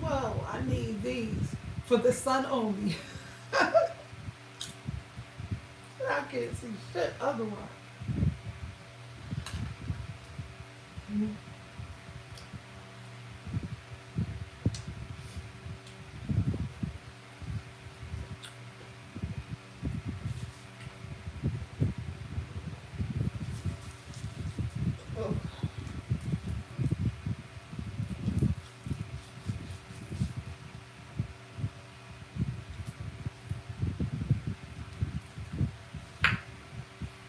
well. I need these for the sun only. I can't see shit otherwise. Mm. Oh,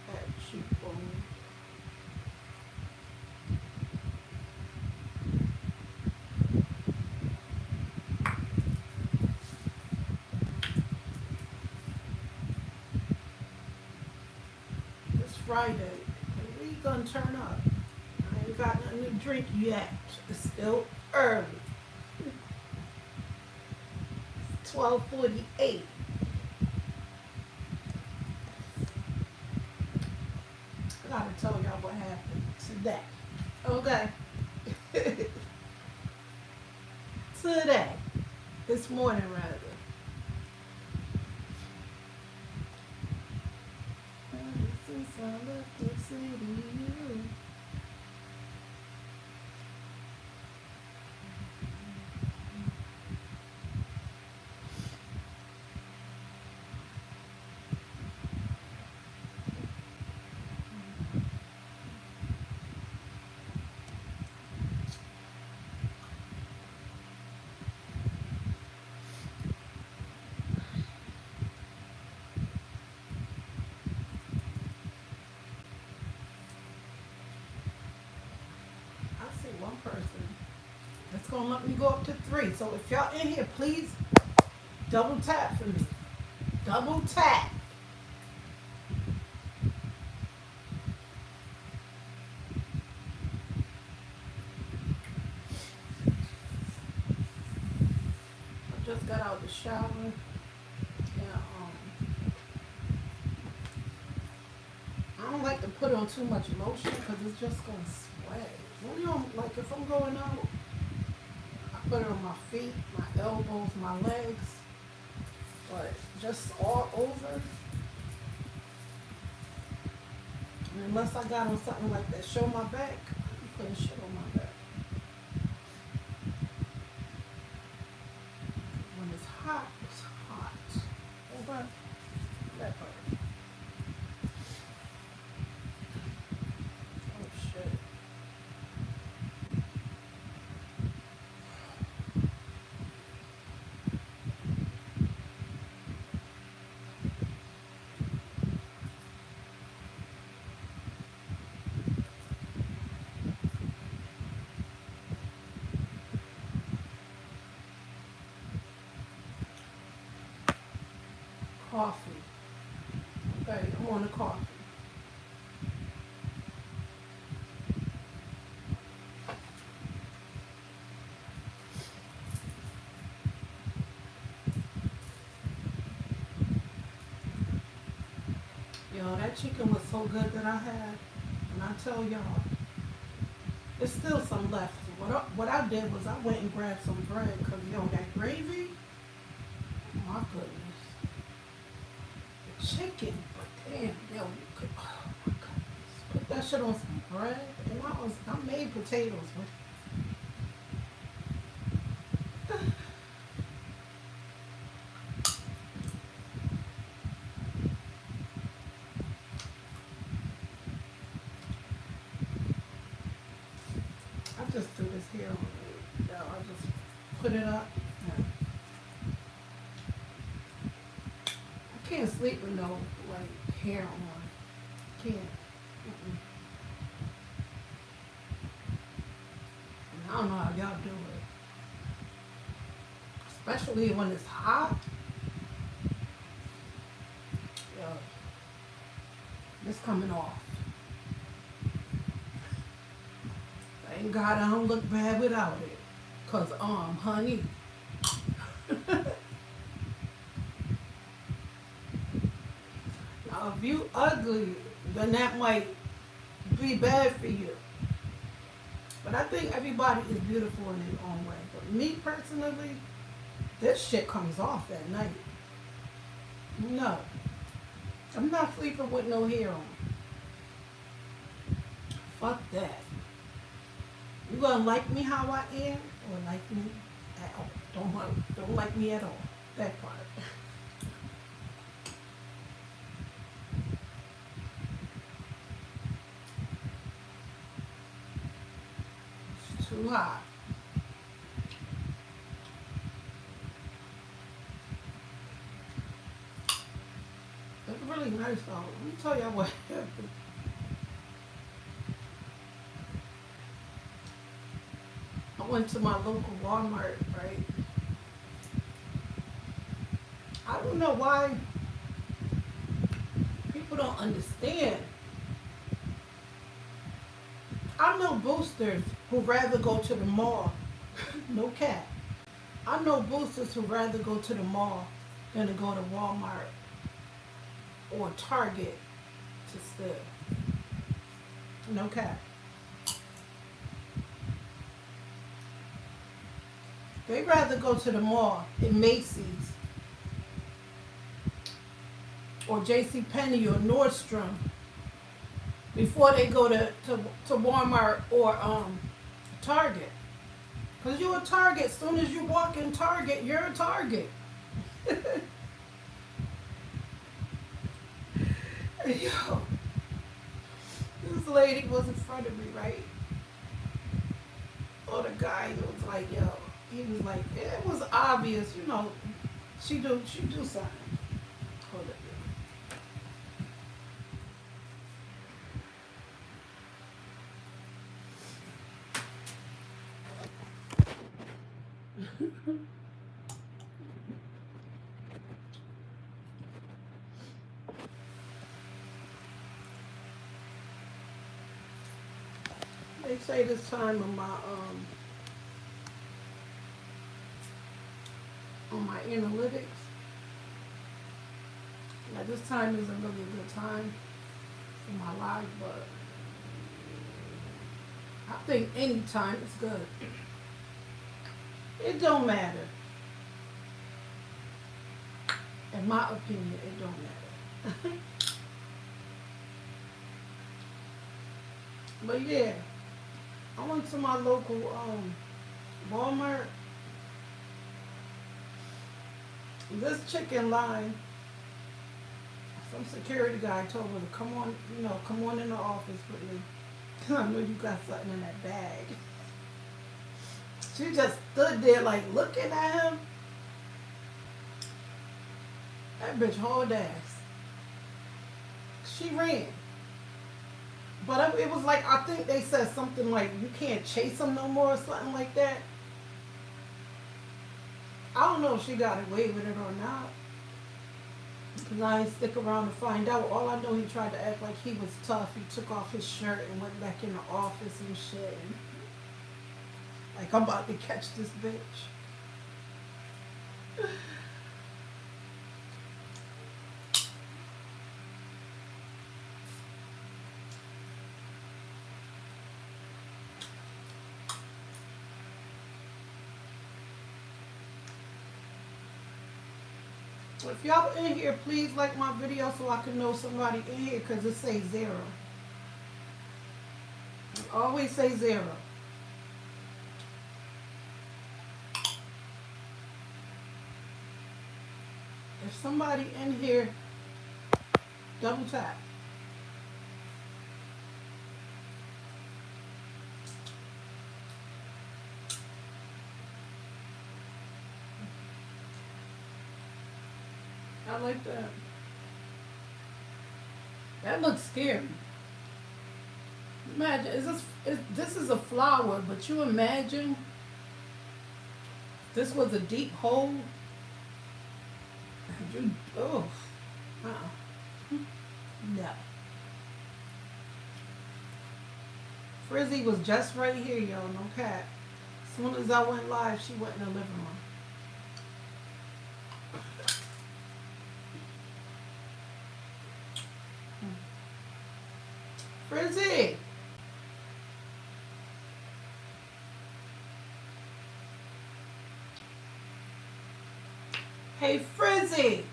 that cheekbone. It's Friday. The week gonna turn up. I ain't got nothing to drink yet. It's still early. 12:48. I gotta tell y'all what happened today. Okay. Today. This morning rather. Since I left the city. I see one person that's gonna let me go up to 3. So if y'all in here, please double tap for me. Double tap. I just got out of the shower. Yeah, I don't like to put on too much lotion because it's just gonna sweat. Well, you know, like if I'm going out, I put it on my feet, my elbows, my legs, but just all over. And unless I got on something like that, show my back, I'm putting shit on my back. When it's hot, it's hot. Okay? That part. Oh shit. Coffee. Okay, I'm on the coffee. Yo, that chicken was so good that I had. And I tell y'all, there's still some left. What I did was I went and grabbed some bread because, yo, that gravy, oh my goodness. The chicken, but damn, yo, you could, oh my goodness. Put that shit on some bread. And I made potatoes with I just threw this hair on. Yo, I just put it up. Yeah. I can't sleep with no like hair on. Can't. Mm-mm. I don't know how y'all do it. Especially when it's hot. Yo, it's coming off. Thank God I don't look bad without it. Cause honey. Now if you ugly, then that might be bad for you. But I think everybody is beautiful in their own way. But me personally, this shit comes off at night. No. I'm not sleeping with no hair on. Fuck that. You gonna like me how I am or like me at all? Don't like me at all. That part. It's too hot. It's really nice though. Let me tell y'all what happened. I went to my local Walmart, right? I don't know why people don't understand. I know boosters who rather go to the mall. No cap. I know boosters who rather go to the mall than to go to Walmart or Target to steal. No cap. They rather go to the mall in Macy's or J.C. Penney or Nordstrom before they go to Walmart or Target. Because you're a Target. As soon as you walk in Target, you're a Target. Yo, this lady was in front of me, right? Or the guy was like, yo, he was like, it was obvious, you know, she do something. Hold it. They say this time on my analytics, now this time isn't really a good time in my life, but I think any time is good. It don't matter. In my opinion, it don't matter. But yeah, I went to my local Walmart. This chick in line, some security guy told her to come on, come on in the office with me. I know you got something in that bag. She just stood there like looking at him. That bitch hauled ass. She ran. But it was like, I think they said something like, you can't chase them no more or something like that. I don't know if she got away with it or not. Because I didn't stick around to find out. All I know, he tried to act like he was tough. He took off his shirt and went back in the office and shit. And like, I'm about to catch this bitch. If y'all in here, please like my video so I can know somebody in here, because it says 0. It always say 0. If somebody in here, double tap. I like that. That looks scary. Imagine, this is a flower, but you imagine this was a deep hole. Oh, no. Frizzy was just right here, yo, no cap. As soon as I went live, she went in the living room. Frizzy! Hey, Frizzy.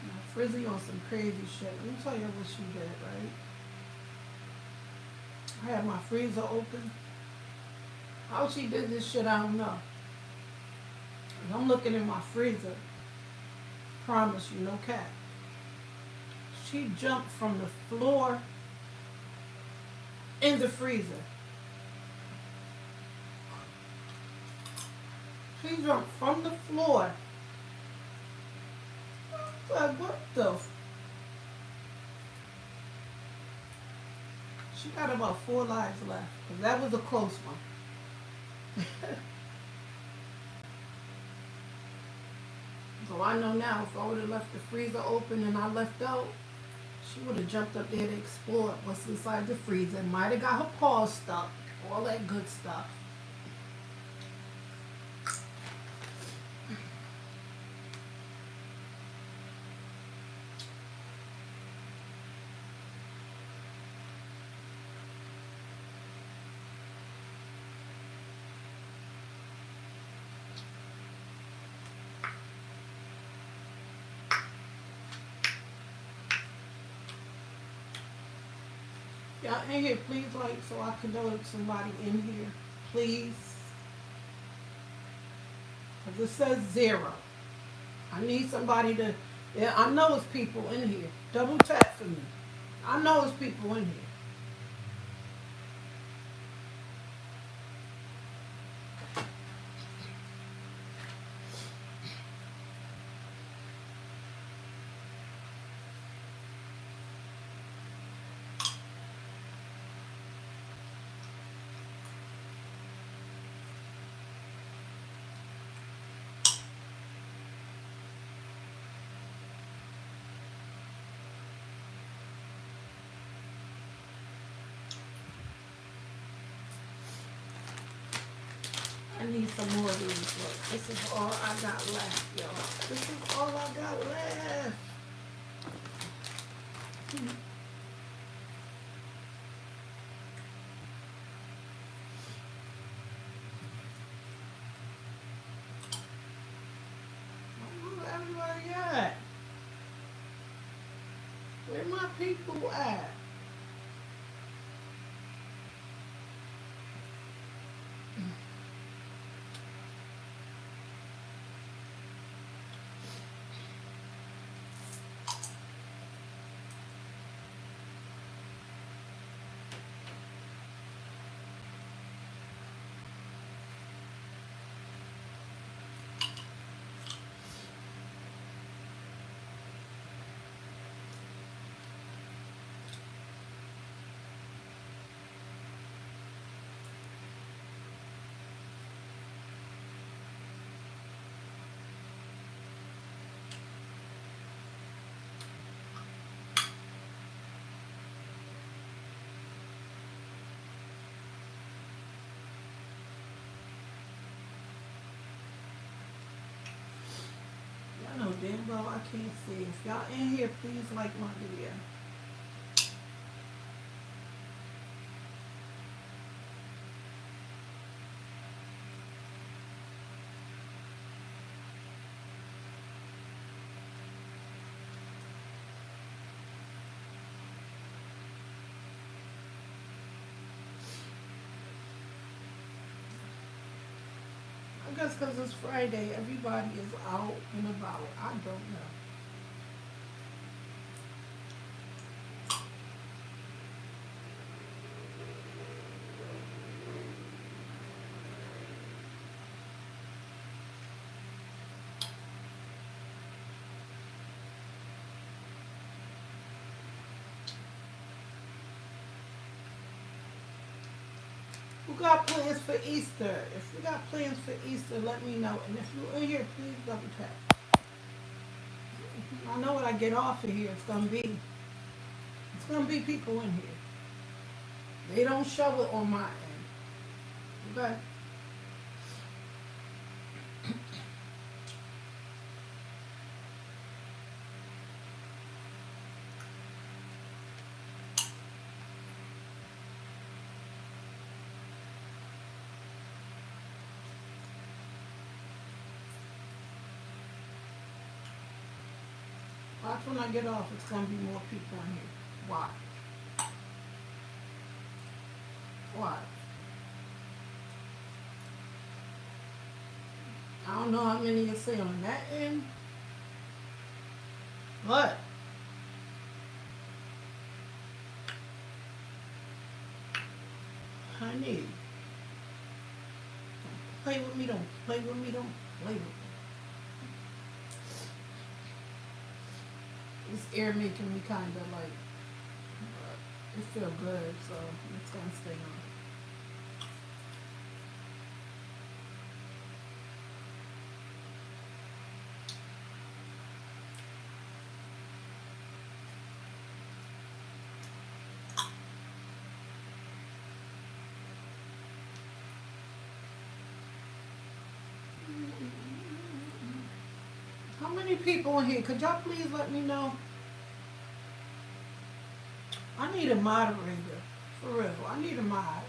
Now, Frizzy on some crazy shit. Let me tell you what she did, right? I had my freezer open. How she did this shit, I don't know. And I'm looking in my freezer. Promise you, no cap. She jumped from the floor in the freezer. She jumped from the floor. Like, what the? She got about 4 lives left. 'Cause that was a close one. So I know now if I would have left the freezer open and I left out, she would have jumped up there to explore what's inside the freezer. Might have got her paws stuck. All that good stuff. Y'all in here, please like so I can know if somebody in here. Please. Because it says 0. I need somebody to, yeah, I know it's people in here. Double tap for me. I know it's people in here. I need some more of these. Look, this is all I got left, y'all. This is all I got left. Where everybody at? Where my people at? Y'all know damn well I can't see. If y'all in here, please like my video. I guess because it's Friday, everybody is out and about. I don't know. Who got plans for Easter? If you got plans for Easter, let me know. And if you're in here, please double tap. I know when I get off of here, it's gonna be people in here. They don't show it on my end. Okay? Watch when I get off, it's gonna be more people in here. Watch. Watch. I don't know how many you see on that end, but honey, don't play with me, don't play with me, don't play with me. This air making me kind of like, it feel good, so it's gonna stay on. How many people in here? Could y'all please let me know? I need a moderator. For real. I need a mod.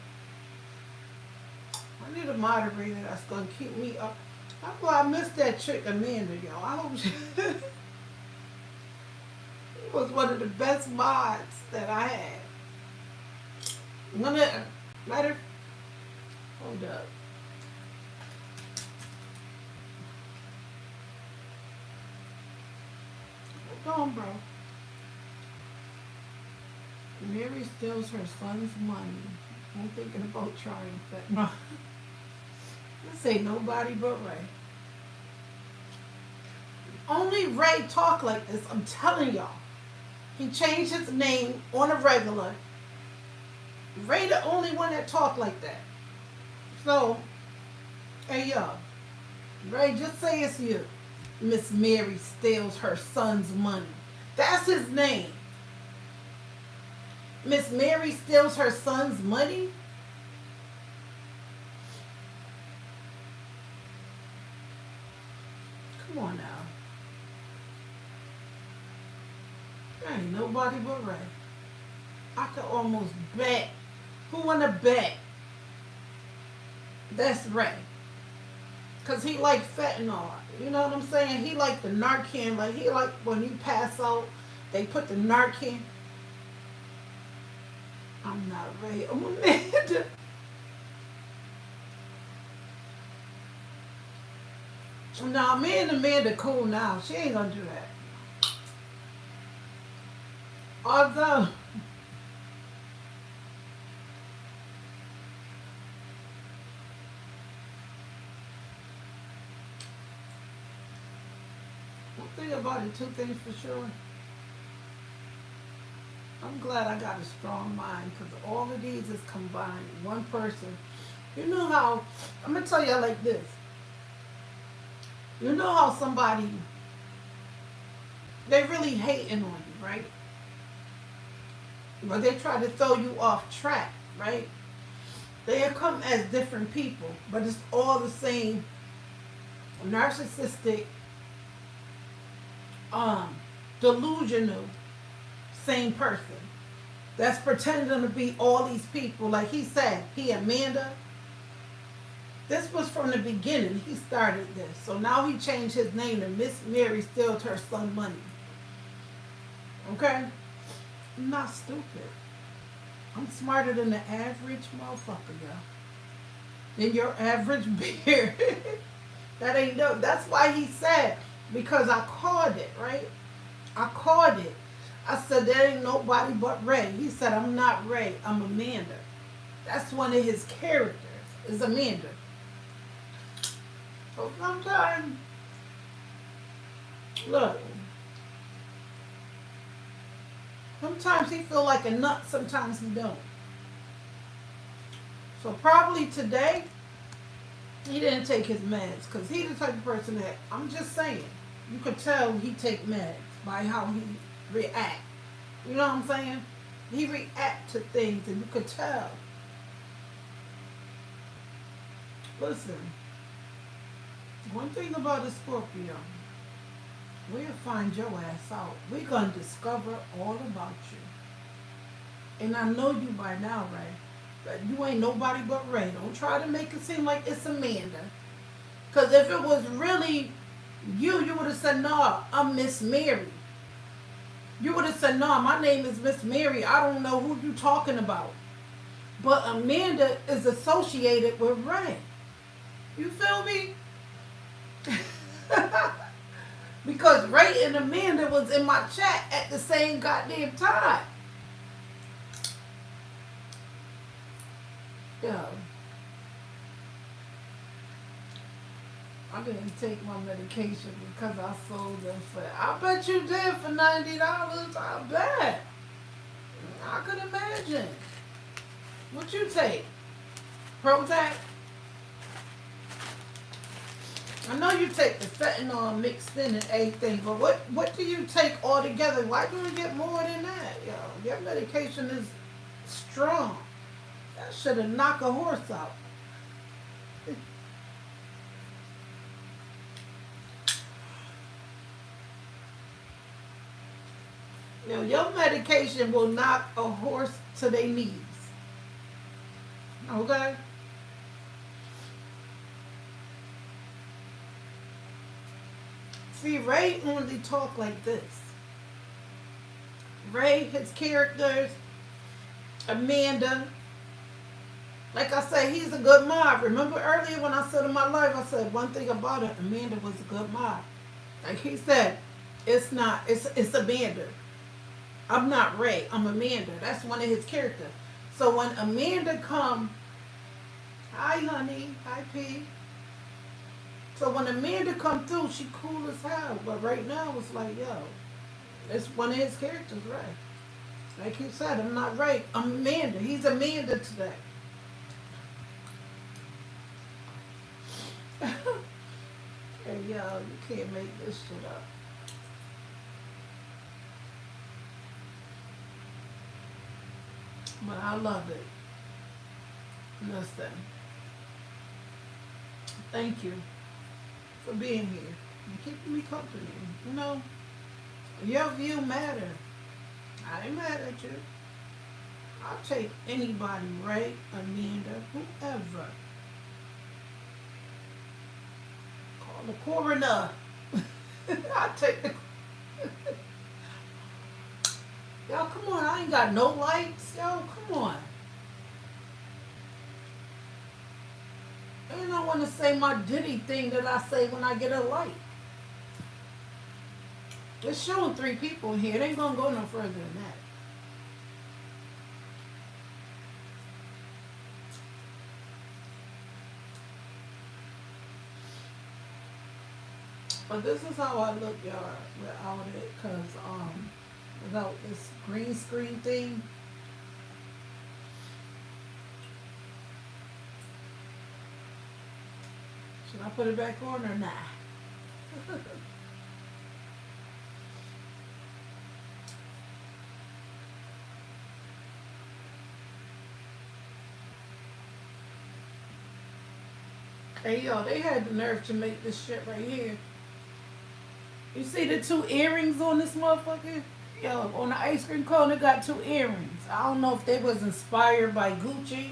I need a moderator that's going to keep me up. That's why I missed that chick Amanda, y'all. I hope she was one of the best mods that I had. I'm going to let her. Hold up. Hold on, bro. Mary steals her son's money. I'm thinking about trying that. No. This ain't nobody but Ray. Only Ray talk like this, I'm telling y'all. He changed his name on a regular. Ray the only one that talk like that. So, hey y'all. Ray, just say it's you. Miss Mary steals her son's money. That's his name. Miss Mary steals her son's money? Come on now. There ain't nobody but Ray. I could almost bet. Who wanna bet? That's Ray. Cause he like fentanyl. You know what I'm saying? He like the Narcan. Like he like when you pass out, they put the Narcan. I'm not Ray. I'm Amanda. Nah, me and Amanda cool now. She ain't gonna do that. Although, one thing about it, two things for sure. I'm glad I got a strong mind because all of these is combined. One person. You know how, I'm going to tell you like this. You know how somebody, they really hating on you, right? But they try to throw you off track, right? They come as different people, but it's all the same narcissistic, delusional, same person that's pretending to be all these people. Like he said, he Amanda. This was from the beginning. He started this. So now he changed his name to Miss Mary steals her son money. Okay? I'm not stupid. I'm smarter than the average motherfucker, y'all. Than your average bear. That ain't no. That's why he said, because I called it, right? I called it. I said, there ain't nobody but Ray. He said, I'm not Ray. I'm Amanda. That's one of his characters, is Amanda. So sometimes, look, sometimes he feel like a nut, sometimes he don't. So probably today, he didn't take his meds, because he the type of person that, I'm just saying, you could tell he take meds by how he react. You know what I'm saying? He react to things and you could tell. Listen, one thing about a Scorpio, we'll find your ass out. We're going to discover all about you. And I know you by now, Ray. But you ain't nobody but Ray. Don't try to make it seem like it's Amanda. Because if it was really you, you would have said, no, I'm Miss Mary. You would have said, no, my name is Miss Mary. I don't know who you talking about. But Amanda is associated with Ray. You feel me? Because Ray and Amanda was in my chat at the same goddamn time. Yo. I didn't take my medication because I sold them for. I bet you did for $90. I bet. I could imagine. What you take? Prozac? I know you take the fentanyl mixed in and everything, but what do you take all together? Why do you get more than that? Yo, your medication is strong. That should have knocked a horse out. Yo, your medication will knock a horse to their knees. Okay? See, Ray only talk like this. Ray, his characters, Amanda. Like I said, he's a good mob. Remember earlier when I said in my life, I said one thing about it, Amanda was a good mob. Like he said, it's Amanda. I'm not Ray, I'm Amanda. That's one of his characters. So when Amanda come, hi honey, hi P. So when Amanda come through, she cool as hell. But right now it's like, yo, it's one of his characters, Ray. Like he said, I'm not Ray, I'm Amanda. He's Amanda today. And yo, you can't make this shit up. But I love it. Listen. Thank you for being here and keeping me company. You know, your view matter. I ain't mad at you. I'll take anybody, Ray, Amanda, whoever. Call the coroner. I'll take the... Y'all, come on. I ain't got no lights. Yo, come on. And I want to say my Diddy thing that I say when I get a light. It's showing 3 people in here. It ain't going to go no further than that. But this is how I look, y'all, without it. Because, without this green screen thing. Should I put it back on or not? Hey, yo, they had the nerve to make this shit right here. You see the 2 earrings on this motherfucker? Yo, on the ice cream cone, it got 2 earrings. I don't know if they was inspired by Gucci.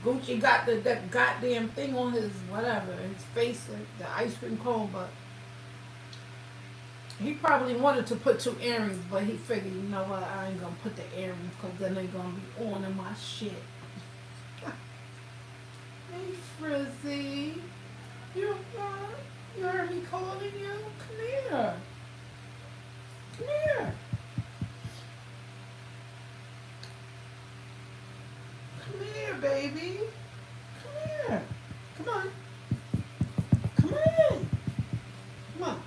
Gucci got that goddamn thing on his, whatever, his face, like the ice cream cone, but he probably wanted to put 2 earrings, but he figured, you know what, I ain't gonna put the earrings because then they're gonna be on in my shit. Hey, Frizzy. You heard me calling you? Come here. Come here. Come here, baby. Come here. Come on. Come on. Come on.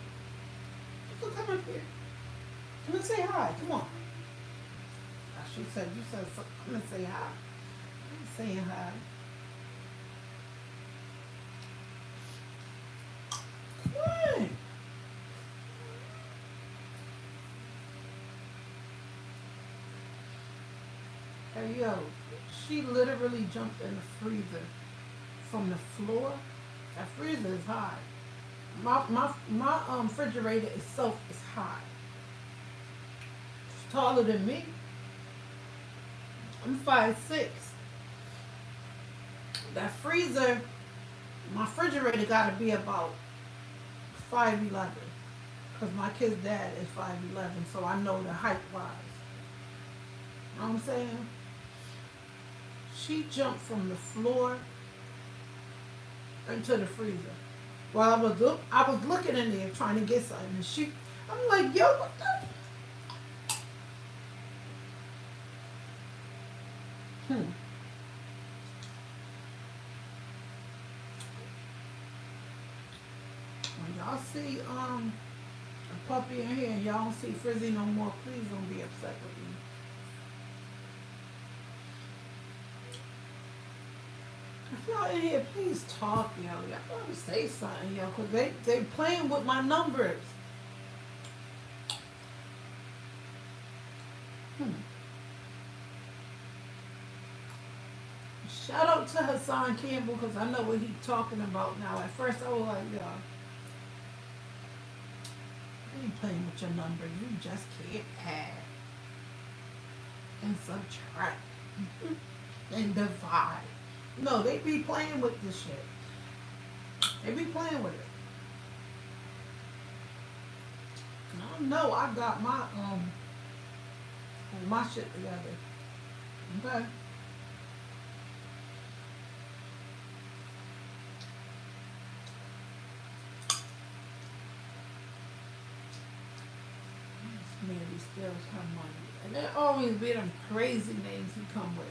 You can come up here. Come and say hi. Come on. She said, you said, so come and say hi. I'm saying hi. Come on. Hey, yo. She literally jumped in the freezer from the floor. That freezer is high. My refrigerator itself is high. It's taller than me. I'm 5'6". That freezer, my refrigerator got to be about 5'11", Because my kid's dad is 5'11", so I know the height wise. You know what I'm saying? She jumped from the floor into the freezer. While I was looking in there trying to get something, and I'm like, yo, what the? When y'all see a puppy in here and y'all don't see Frizzy no more, please don't be upset with me. If y'all in here, please talk, yo. Y'all gotta say something, yo, because they playing with my numbers. Shout out to Hassan Campbell, because I know what he's talking about now. At first I was like, yo, I ain't playing with your numbers. You just can't add and subtract and divide. No, they be playing with this shit. They be playing with it. I know I got my shit together. Okay. Mary steals her money. And there always be them crazy names he come with.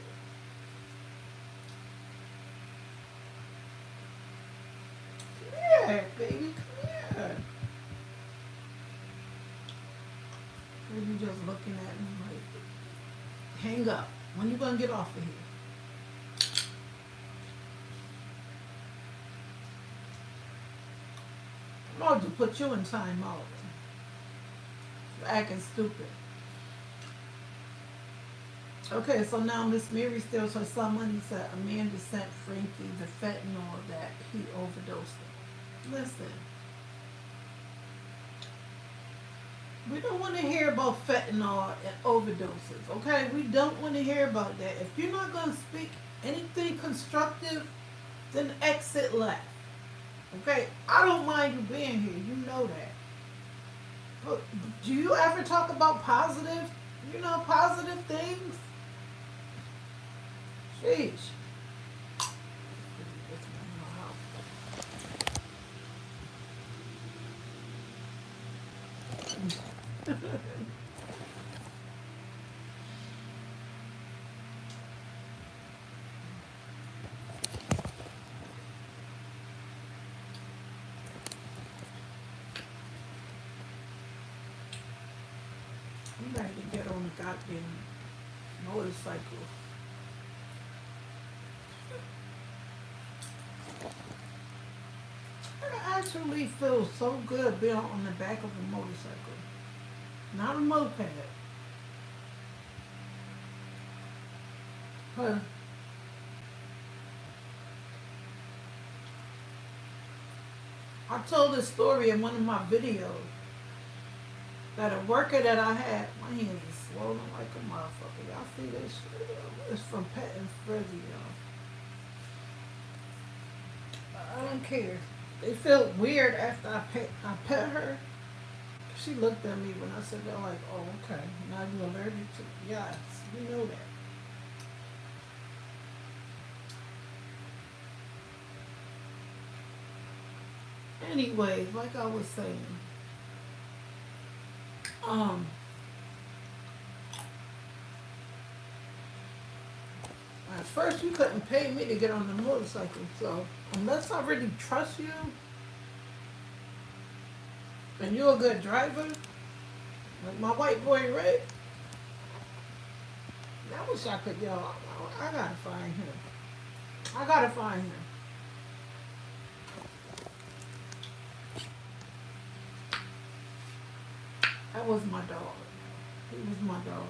Come here, baby, come here. And you just looking at me like, hang up. When you gonna get off of here? I'm going to put you in time out. Acting stupid. Okay, so now Miss Mary steals her son money. Said Amanda sent Frankie the fentanyl that he overdosed on. Listen, we don't want to hear about fentanyl and overdoses, okay? We don't want to hear about that. If you're not going to speak anything constructive, then exit left, okay? I don't mind you being here. You know that. But do you ever talk about positive, positive things? Sheesh. I'm ready to get on the goddamn motorcycle. I actually feel so good being on the back of a motorcycle. Not a moped. But I told this story in one of my videos that a worker that I had, my hands are swollen like a motherfucker. Y'all see this shit? It's from Pet and Frizzy, y'all. I don't care. They felt weird after I pet her. She looked at me when I said that, like, oh, okay. Now you allergic to, yes, we know that. Anyways, like I was saying, at first you couldn't pay me to get on the motorcycle, so unless I really trust you and you're a good driver, like my white boy Ray, I wish I could, I gotta find him. I gotta find him. That was my dog. He was my dog.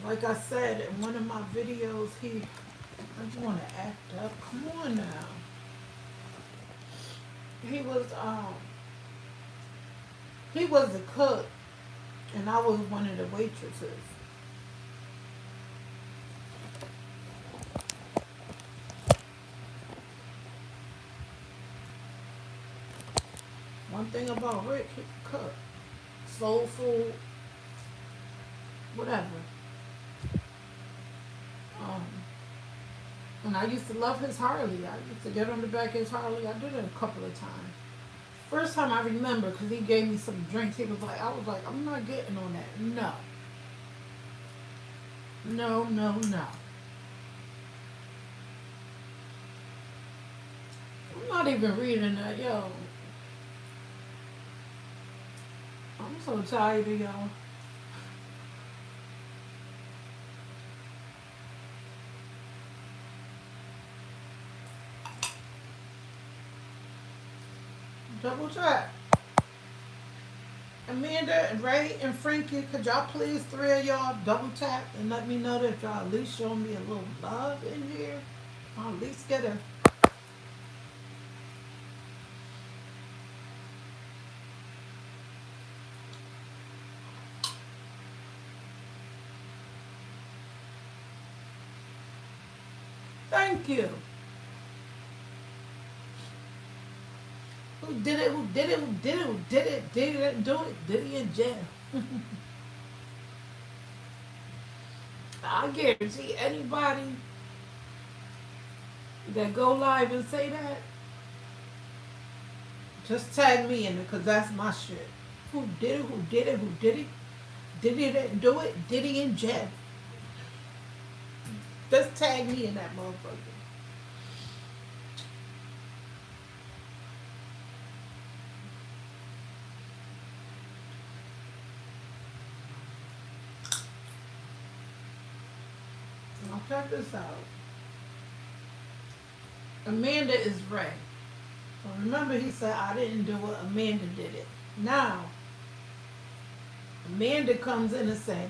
Like I said in one of my videos, I just want to act up. Come on now. He was the cook, and I was one of the waitresses. One one thing about Rick, he could cook. Soul food, whatever. Um, and I used to love his Harley. I used to get on the back of his Harley. I did it a couple of times. First time I remember, because he gave me some drinks. He was like, I was like, I'm not getting on that. No. No, no, no. I'm not even reading that, yo. I'm so tired of y'all. Double check. Amanda, Ray, and Frankie, could y'all please, three of y'all, double tap and let me know that y'all at least show me a little love in here? I'll at least get a. Thank you. Who did it? Who did it? Who did it? Who did it? Did it? Do it? Did he in jail? I guarantee anybody that go live and say that, just tag me in it, because that's my shit. Who did it? Who did it? Who did it? Did he didn't do it? Did he in jail? Just tag me in that motherfucker. Now check this out. Amanda is Ray. So remember he said I didn't do it, Amanda did it. Now, Amanda comes in and say,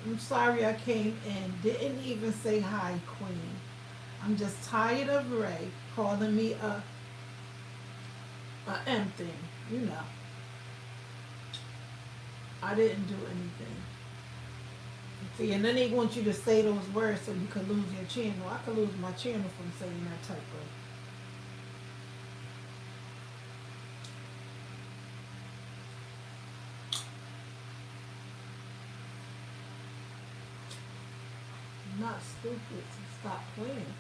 I'm sorry I came in, didn't even say hi, Queen. I'm just tired of Ray calling me a M thing, you know. I didn't do anything. See, and then they want you to say those words so you can lose your channel. I could lose my channel from saying that type of. I'm not stupid, so stop playing.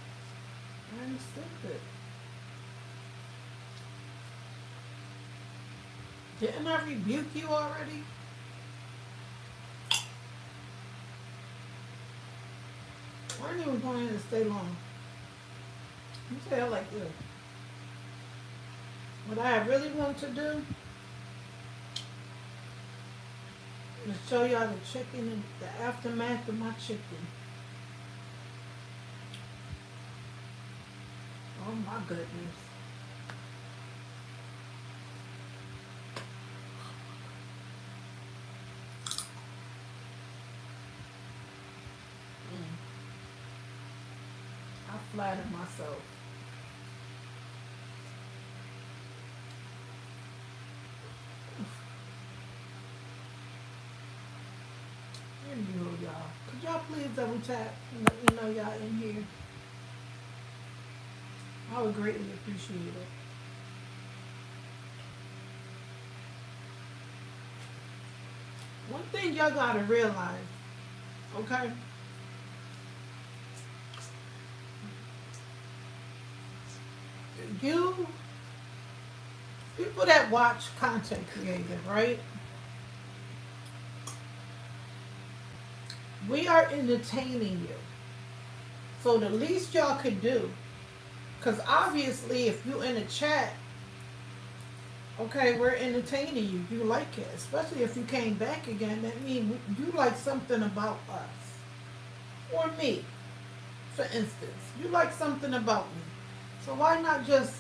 I'm stupid. Didn't I rebuke you already? I ain't even going to stay long. You say I like this. What I really want to do is show y'all the chicken and the aftermath of my chicken. Oh my goodness. I flattered myself. Anywho, y'all. Could y'all please double tap and let me know y'all in here? I would greatly appreciate it. One thing y'all gotta realize, okay? You, people that watch content creators, right? We are entertaining you. So the least y'all could do, because obviously if you in a chat, okay, we're entertaining you. You like it. Especially if you came back again. That means you like something about us. Or me, for instance. You like something about me. So why not just,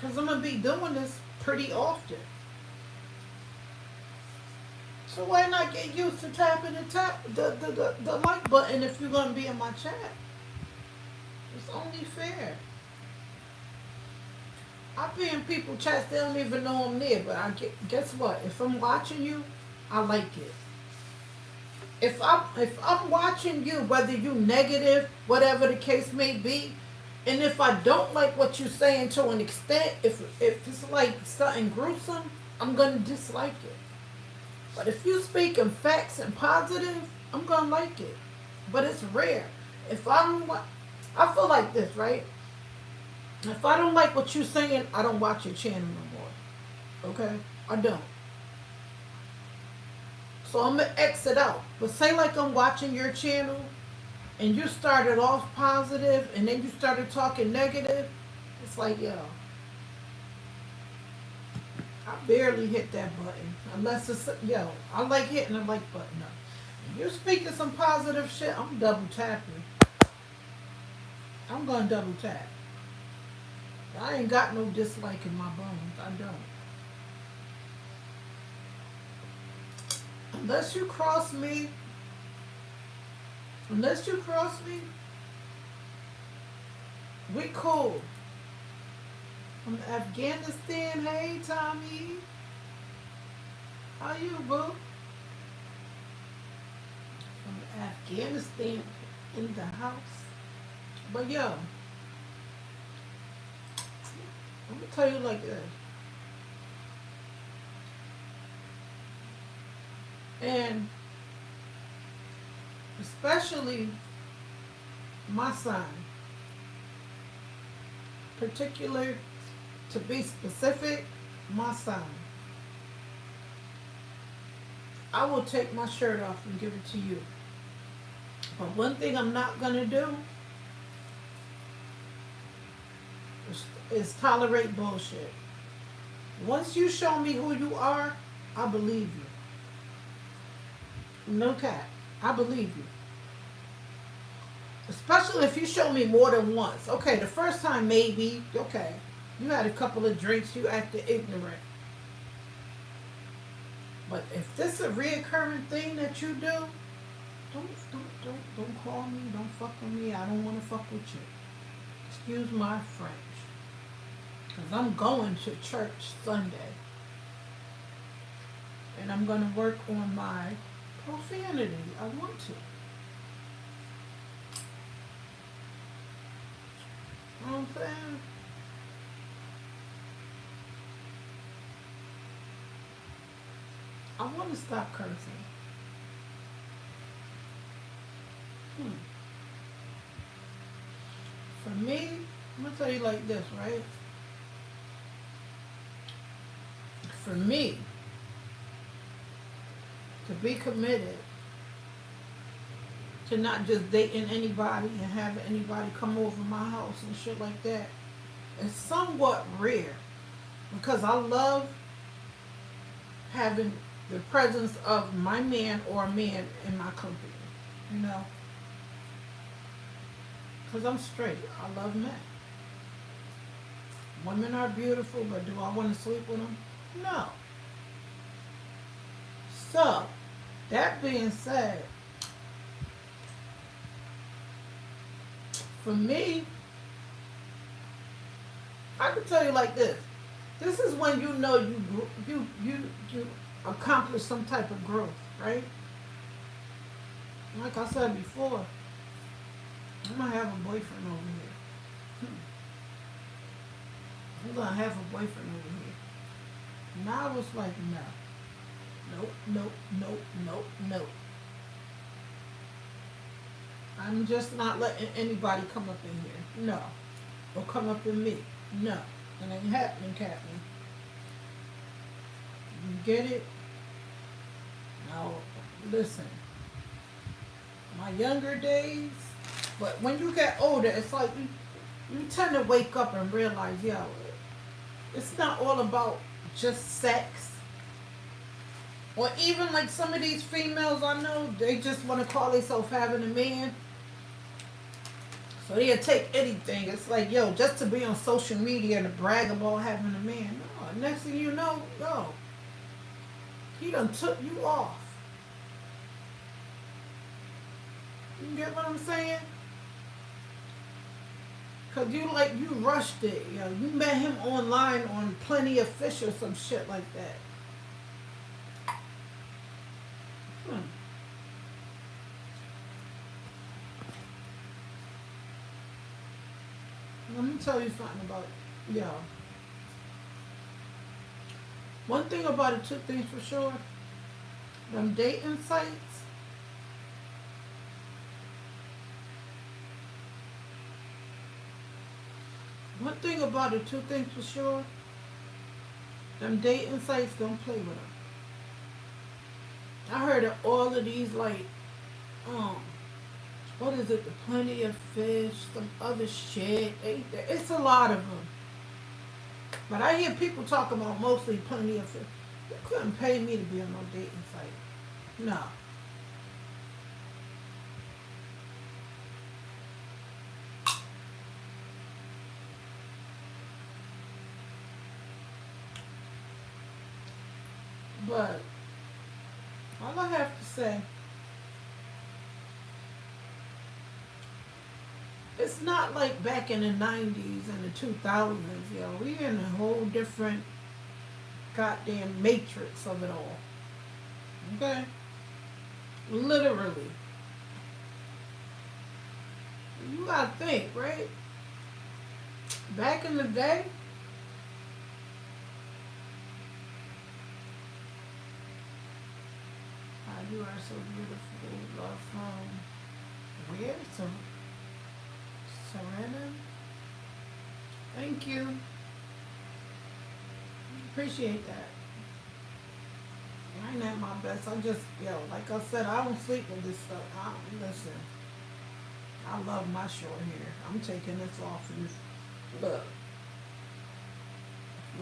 because I'm going to be doing this pretty often. So why not get used to tapping the like button if you're going to be in my chat? It's only fair. I be in people chats, they don't even know I'm there, but guess what? If I'm watching you, I like it. If I'm watching you, whether you negative, whatever the case may be, And if I don't like what you're saying to an extent, if it's like something gruesome, I'm gonna dislike it. But if you speak in facts and positive, I'm gonna like it. But it's rare. If I don't like, I feel like this, right? If I don't like what you're saying, I don't watch your channel no more. Okay? I don't. So I'm gonna exit out. But say like I'm watching your channel and you started off positive and then you started talking negative, it's like, yo, I barely hit that button. Unless it's, yo, I like hitting the like button up. If you're speaking some positive shit, I'm double tapping. I'm gonna double tap. I ain't got no dislike in my bones. I don't. Unless you cross me, unless you cross me, we cool. From Afghanistan, hey Tommy. How you, boo? From Afghanistan in the house. But yo, let me tell you like this. And especially my son, particular to be specific, my son. I will take my shirt off and give it to you. But one thing I'm not gonna do is tolerate bullshit. Once you show me who you are, I believe you. No cap. I believe you. Especially if you show me more than once. Okay, the first time maybe, okay. You had a couple of drinks, you acted ignorant. But if this is a reoccurring thing that you do, don't call me, don't fuck with me. I don't want to fuck with you. Excuse my French. Because I'm going to church Sunday. And I'm going to work on my profanity. I want to. You know what I'm saying? I want to stop cursing. For me, I'm going to tell you like this, right? For me, to be committed to not just dating anybody and having anybody come over my house and shit like that is somewhat rare. Because I love having the presence of my man or a man in my company, you know? Because I'm straight. I love men. Women are beautiful, but do I want to sleep with them? No. So, that being said, for me, I can tell you like this. This is when you know you accomplish some type of growth, right? Like I said before, I'm gonna have a boyfriend over here. I'm gonna have a boyfriend over here. And I was like, no. Nope, nope, nope, nope, nope. I'm just not letting anybody come up in here. No. Or come up in me. No. It ain't happening, Captain. You get it? Now, listen. My younger days, but when you get older, it's like you tend to wake up and realize, yo, it's not all about just sex. Or even like some of these females I know, they just want to call themselves having a man. So they'll take anything. It's like, yo, just to be on social media and to brag about having a man. No, next thing you know, yo, he done took you off. You get what I'm saying? Cause you rushed it, yo. You met him online on Plenty of Fish or some shit like that. Let me tell you something about, yeah. One thing about it, two things for sure. Them dating sites, one thing about it, two things for sure. Them dating sites don't play with them. I heard of all of these, like, um, what is it? The Plenty of Fish, some other shit. It's a lot of them. But I hear people talk about mostly Plenty of Fish. You couldn't pay me to be on no dating site. No. But all I have to say, it's not like back in the 90s and the 2000s, yo. We in a whole different goddamn matrix of it all. Okay? Literally. You gotta think, right? Back in the day, you are so beautiful, love from where? Serena? Thank you. Appreciate that. I ain't at my best. I just, like I said, I don't sleep with this stuff. Listen, I love my short hair. I'm taking this off. And look,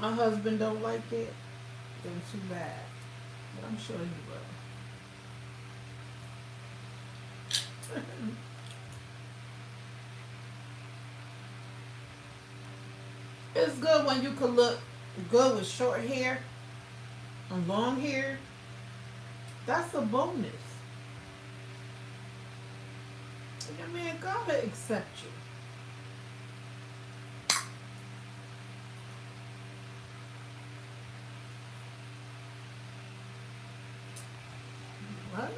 my husband don't like it, then too bad. But I'm sure he will. It's good when you can look good with short hair and long hair. That's a bonus. I mean, God will accept you. What?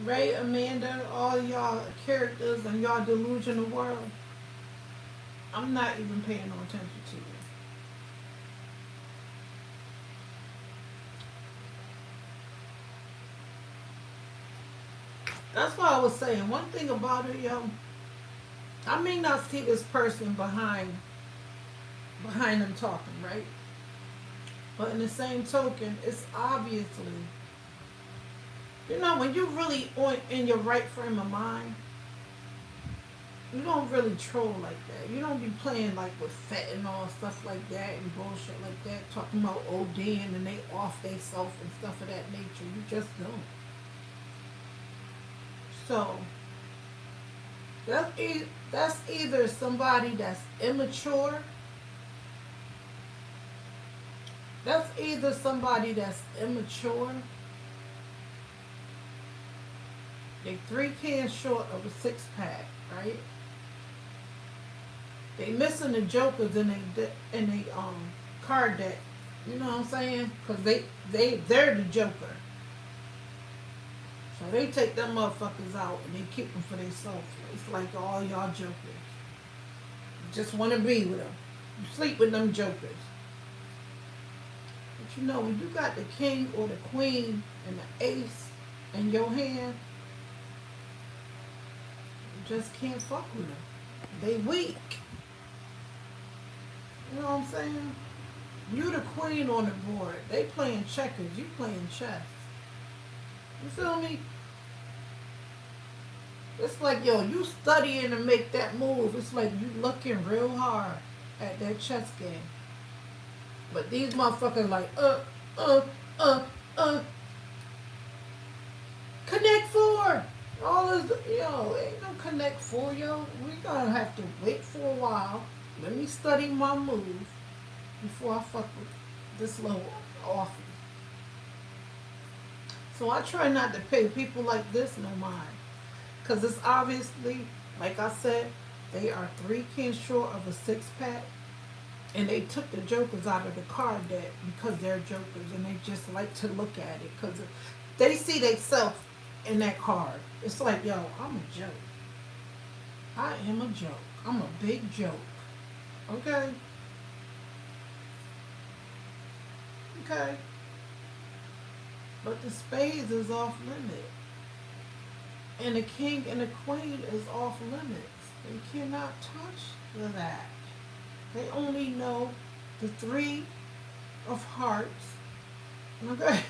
Ray, Amanda, all y'all characters in y'all delusional world, I'm not even paying no attention to you. That's why I was saying, one thing about it, I may not see this person behind them talking, right? But in the same token, it's obviously, when you're really in your right frame of mind, you don't really troll like that. You don't be playing like with fentanyl and stuff like that and bullshit like that, talking about ODing and they off they self and stuff of that nature. You just don't. So that's either somebody that's immature. That's either somebody that's immature. They 3 cans short of a 6-pack, right? They missing the jokers in they card deck. You know what I'm saying? Because they're the joker. So they take them motherfuckers out and they keep them for themselves. It's like all y'all jokers. You just want to be with them. You sleep with them jokers. But when you got the king or the queen and the ace in your hand, you just can't fuck with them. They weak. You know what I'm saying? You the queen on the board. They playing checkers. You playing chess. You feel me? It's like, you studying to make that move. It's like you looking real hard at that chess game. But these motherfuckers like, Connect 4. All this, ain't no Connect 4, We gonna have to wait for a while. Let me study my move before I fuck with it. this little off. So I try not to pay people like this no mind. Because it's obviously, like I said, they are 3 cans short of a 6 pack. And they took the jokers out of the card deck because they're jokers and they just like to look at it because they see themselves in that card. It's like, yo, I'm a joke. I am a joke. I'm a big joke. Okay? Okay. But the spades is off limit. And the king and the queen is off limits. They cannot touch that. They only know the 3 of hearts. Okay?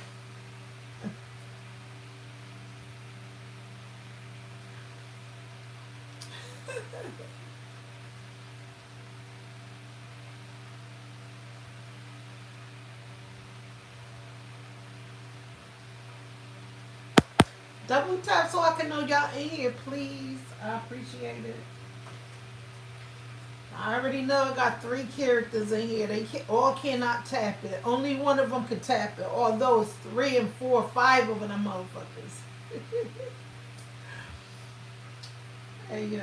Double tap so I can know y'all in here, please. I appreciate it. I already know I got 3 characters in here. They all cannot tap it. Only one of them could tap it. Although it's 3 and 4, 5 of them motherfuckers. Hey, yeah.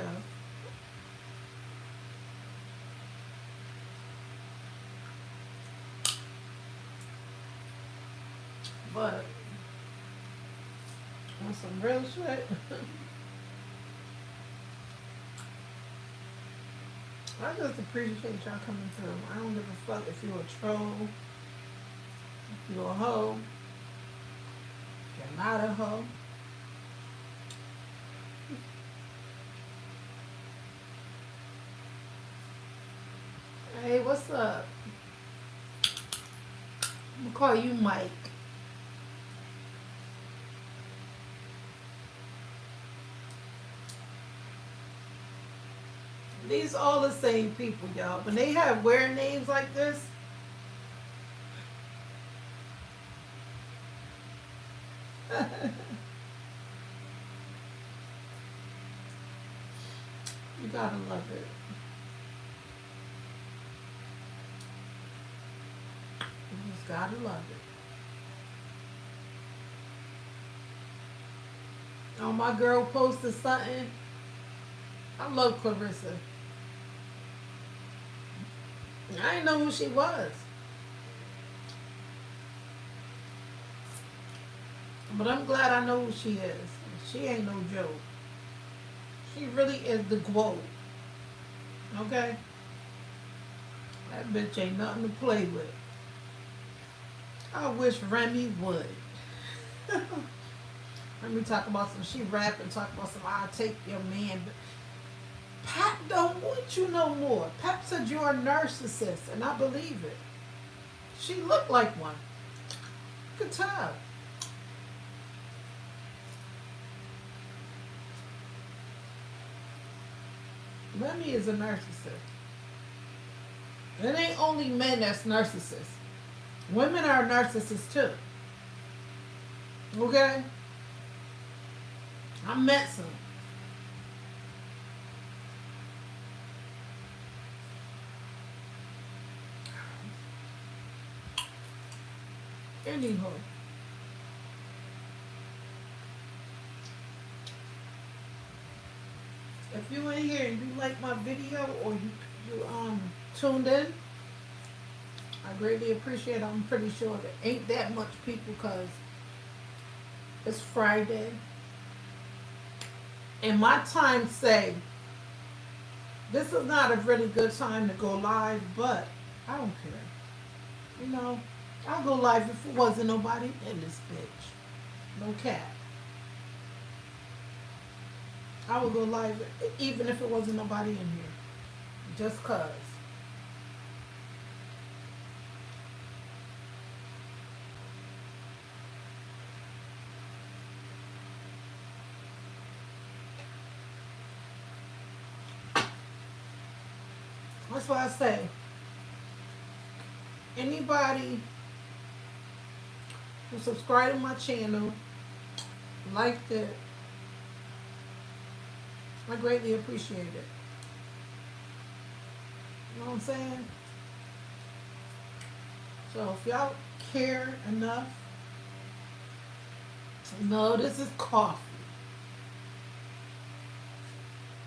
But on some real shit. I just appreciate y'all coming through. I don't give a fuck if you're a troll, if you're a hoe, if you're not a hoe. Hey, what's up? I'm gonna call you Mike. These all the same people, y'all. When they have weird names like this, you gotta love it. You just gotta love it. Oh, my girl posted something. I love Clarissa. I didn't know who she was. But I'm glad I know who she is. She ain't no joke. She really is the quote. Okay? That bitch ain't nothing to play with. I wish Remy would. Let me talk about some, she rap and talk about some, I'll take your man. Pap don't want you no more. Pap said you're a narcissist, and I believe it. She looked like one. You could tell. Remy is a narcissist. It ain't only men that's narcissists. Women are narcissists too. Okay? I met some. Anywho. If you in here and you like my video or you tuned in, I greatly appreciate it. I'm pretty sure there ain't that much people because it's Friday. And my time say this is not a really good time to go live, but I don't care. You know, I'll go live if it wasn't nobody in this bitch. No cap. I would go live even if it wasn't nobody in here. Just cause. That's why I say, anybody who subscribe to my channel, liked it, I greatly appreciate it. You know what I'm saying? So if y'all care enough, no, this is coffee.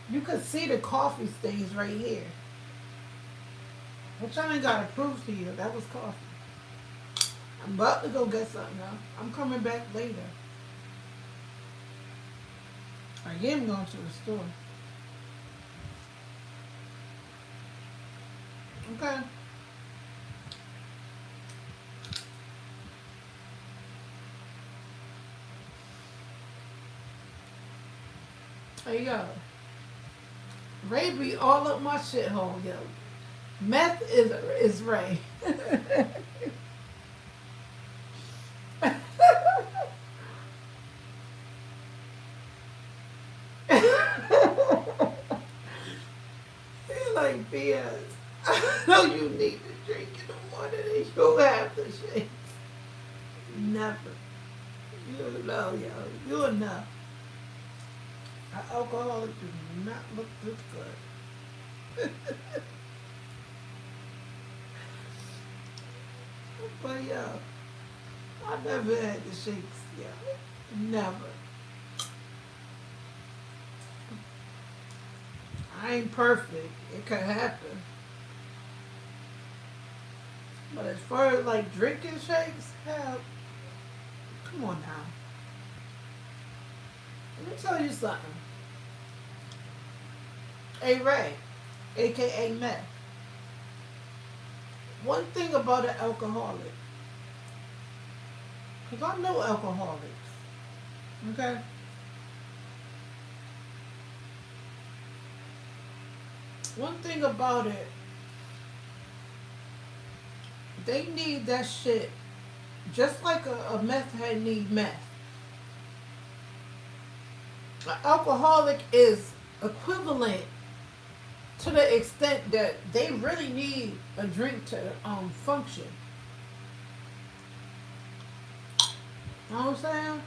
You can see the coffee stains right here. Which I ain't got to prove to you. That was coffee. I'm about to go get something now. I'm coming back later. I am going to the store. Okay. Hey, yo. Ray be all up my shithole, yo. Meth is Ray. He like, BS. I know you need to drink in the morning and you have to shake. Never. You know, yo. You know. An alcoholic do not look this good. But yo, I never had the shakes, yo. Never. I ain't perfect. It could happen. But as far as like drinking shakes, hell, come on now. Let me tell you something. Hey Ray, aka Meth. One thing about an alcoholic, because I know alcoholics, okay? One thing about it, they need that shit just like a meth head need meth. An alcoholic is equivalent to the extent that they really need a drink to function. You know what I'm saying?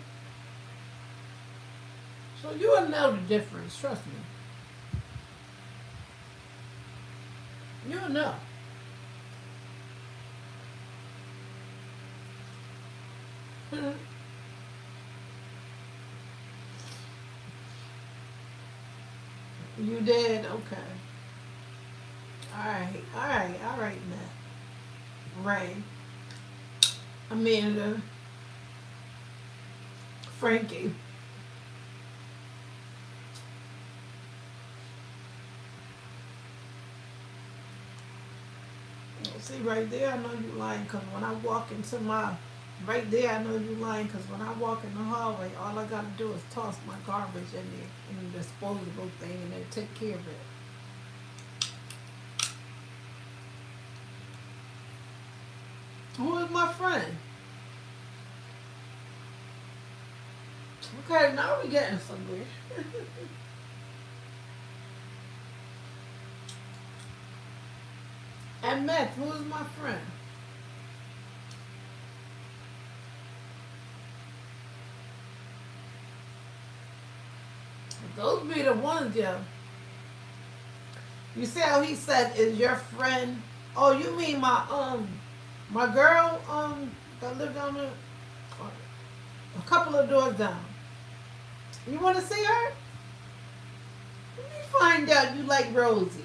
So you'll know the difference, trust me. You'll know. You did? Okay. Alright, man. Ray. Amanda. Frankie. See, right there, I know you lying because when I walk into my, right there, I know you lying because when I walk in the hallway, all I got to do is toss my garbage in the disposable thing and they take care of it. Who is my friend? Okay, now we're getting somewhere. And Meth, who is my friend? Those be the ones, yeah. You see how he said, is your friend? Oh, you mean my girl that lived down there, a couple of doors down. You want to see her? Let me find out you like Rosie.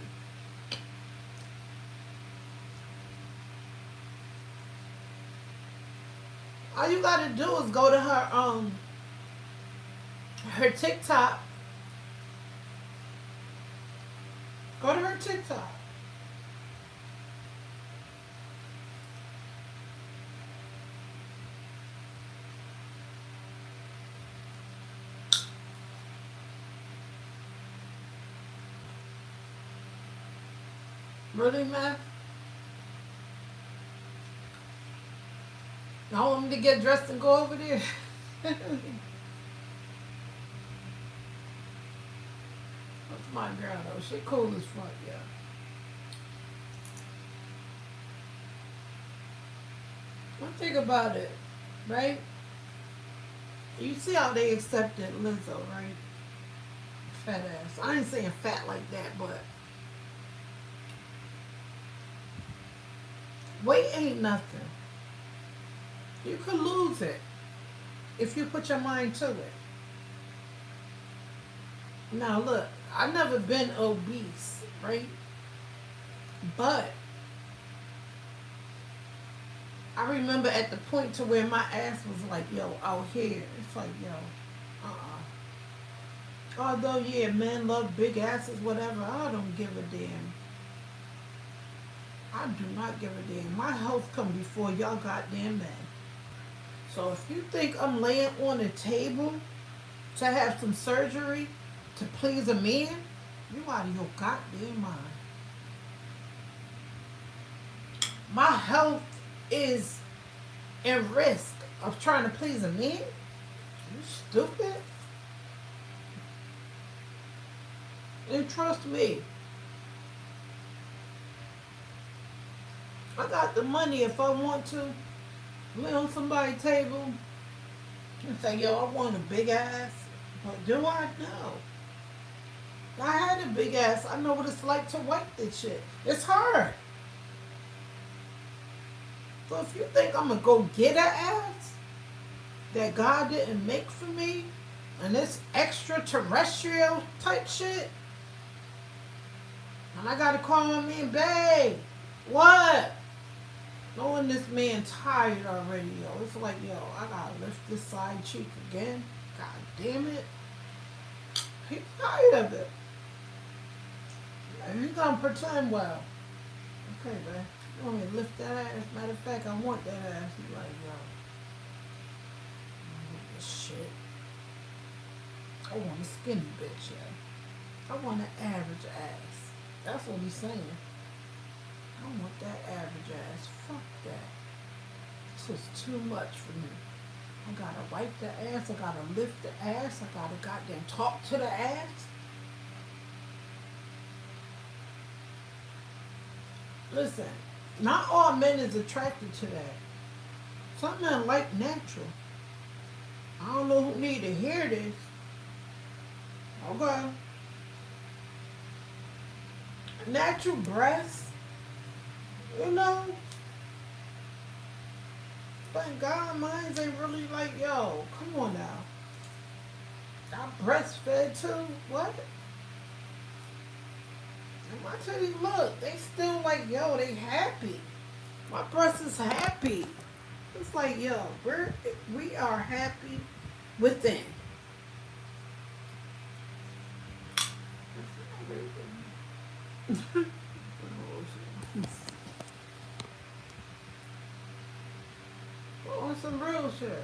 All you gotta do is go to her TikTok. Go to her TikTok. Really, man? Y'all want me to get dressed and go over there? That's my girl, though. She cool as fuck, yeah. One thing about it, right? You see how they accepted Lizzo, right? Fat ass. I ain't saying fat like that, but weight ain't nothing. You could lose it if you put your mind to it. Now look, I've never been obese, right? But I remember at the point to where my ass was like, yo, out here. It's like, yo, although, yeah, men love big asses, whatever, I don't give a damn. I do not give a damn. My health come before y'all goddamn men. So if you think I'm laying on a table to have some surgery to please a man, you out of your goddamn mind. My health is in risk of trying to please a man? You stupid? And trust me, I got the money if I want to lay on somebody's table and say, yo, I want a big ass. But do I? No. I had a big ass. I know what it's like to wipe this shit. It's hard. So if you think I'm going to go get an ass that God didn't make for me and this extraterrestrial type shit, and I got to call my man, babe, what? Knowing this man tired already, yo. It's like, yo, I got to lift this side cheek again. God damn it. He's tired of it. And he's going to pretend well. Okay, man. You want me to lift that ass? Matter of fact, I want that ass. He's like, yo, I want this shit. I want a skinny bitch, yo. I want an average ass. That's what he's saying. I want that average ass. Fuck that. This is too much for me. I gotta wipe the ass. I gotta lift the ass. I gotta goddamn talk to the ass. Listen, not all men is attracted to that. Some men like natural. I don't know who need to hear this. Okay. Natural breasts, you know. Thank God mine ain't really like, yo, come on now. I breastfed too. What? And my titties, look, they still like, yo, they happy. My breast is happy. It's like, yo, we are happy within. On some real shit.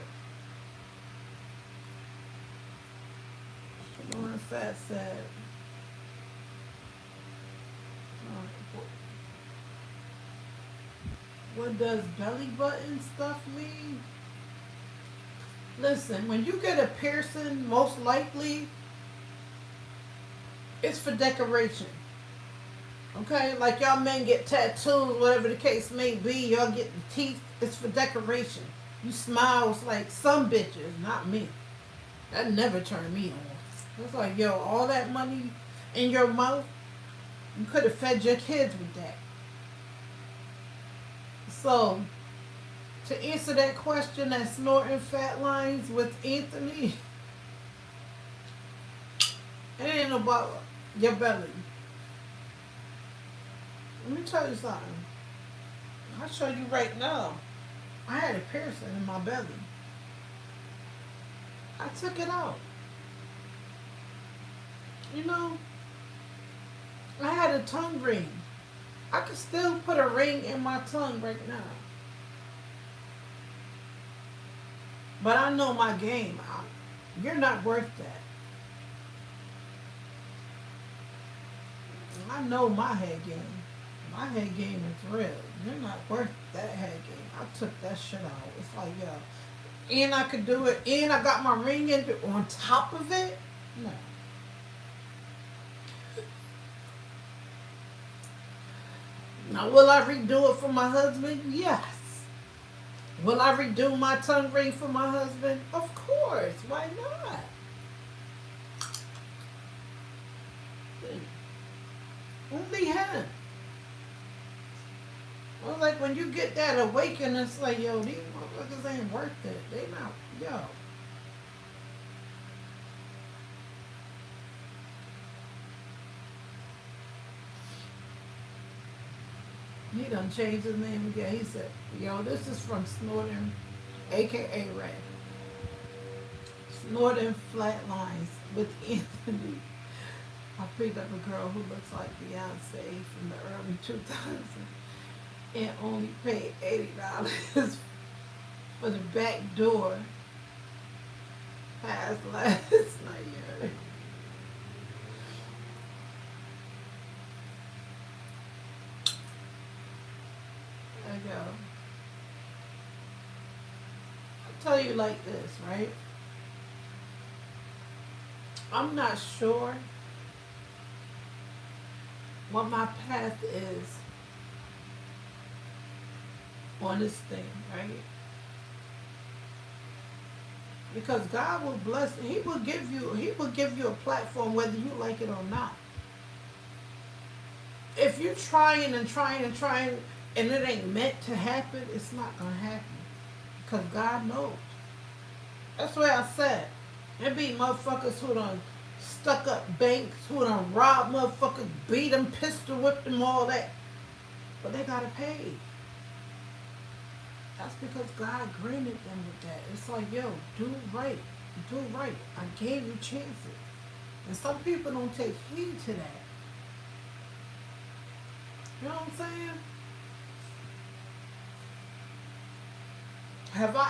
Lauren Fat said, what does belly button stuff mean? Listen, when you get a piercing, most likely it's for decoration. Okay? Like y'all men get tattoos, whatever the case may be, y'all get the teeth, it's for decoration. You smile, it's like some bitches, not me. That never turned me on. It's like, yo, all that money in your mouth, you could have fed your kids with that. So, to answer that question, that snorting fat lines with Anthony, it ain't about your belly. Let me tell you something. I'll show you right now. I had a piercing in my belly. I took it out. You know, I had a tongue ring. I could still put a ring in my tongue right now. But I know my game. You're not worth that. I know my head game. My head game is real. You're not worth that head game. I took that shit out. It's like, yo. And I could do it. And I got my ring in on top of it. No. Now, will I redo it for my husband? Yes. Will I redo my tongue ring for my husband? Of course. Why not? Only him. I was like, like when you get that awakening, it's like, yo, these motherfuckers ain't worth it. They not, yo. He done changed his name again. He said, yo, this is from Snorting, aka Ray. Snorting Flatlines with Anthony. I picked up a girl who looks like Beyonce from the early 2000s and only paid $80 for the back door pass last night. I go. I'll tell you like this, right? I'm not sure what my path is on this thing, right? Because God will bless, He will give you a platform whether you like it or not. If you're trying and trying and trying and it ain't meant to happen, it's not gonna happen. Because God knows. That's why I said, there be motherfuckers who done stuck up banks, who done robbed motherfuckers, beat them, pistol whipped them, all that. But they gotta pay. That's because God granted them with that. It's like, yo, do right. Do right. I gave you chances. And some people don't take heed to that. You know what I'm saying? Have I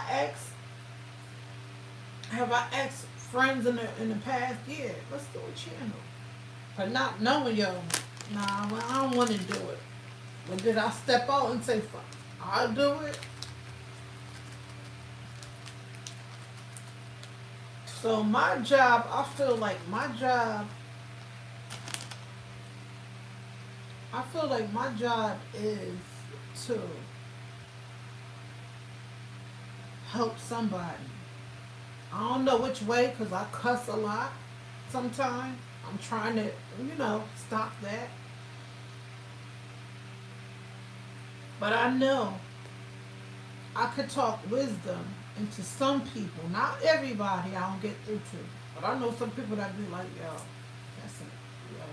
asked friends in the past year, let's do a channel. But not knowing, yo, nah, well, I don't want to do it. But did I step out and say, fuck, I'll do it? So my job, I feel like my job is to help somebody. I don't know which way because I cuss a lot sometimes. I'm trying to, stop that. But I know I could talk wisdom into some people. Not everybody I don't get through to. But I know some people that be like, yo,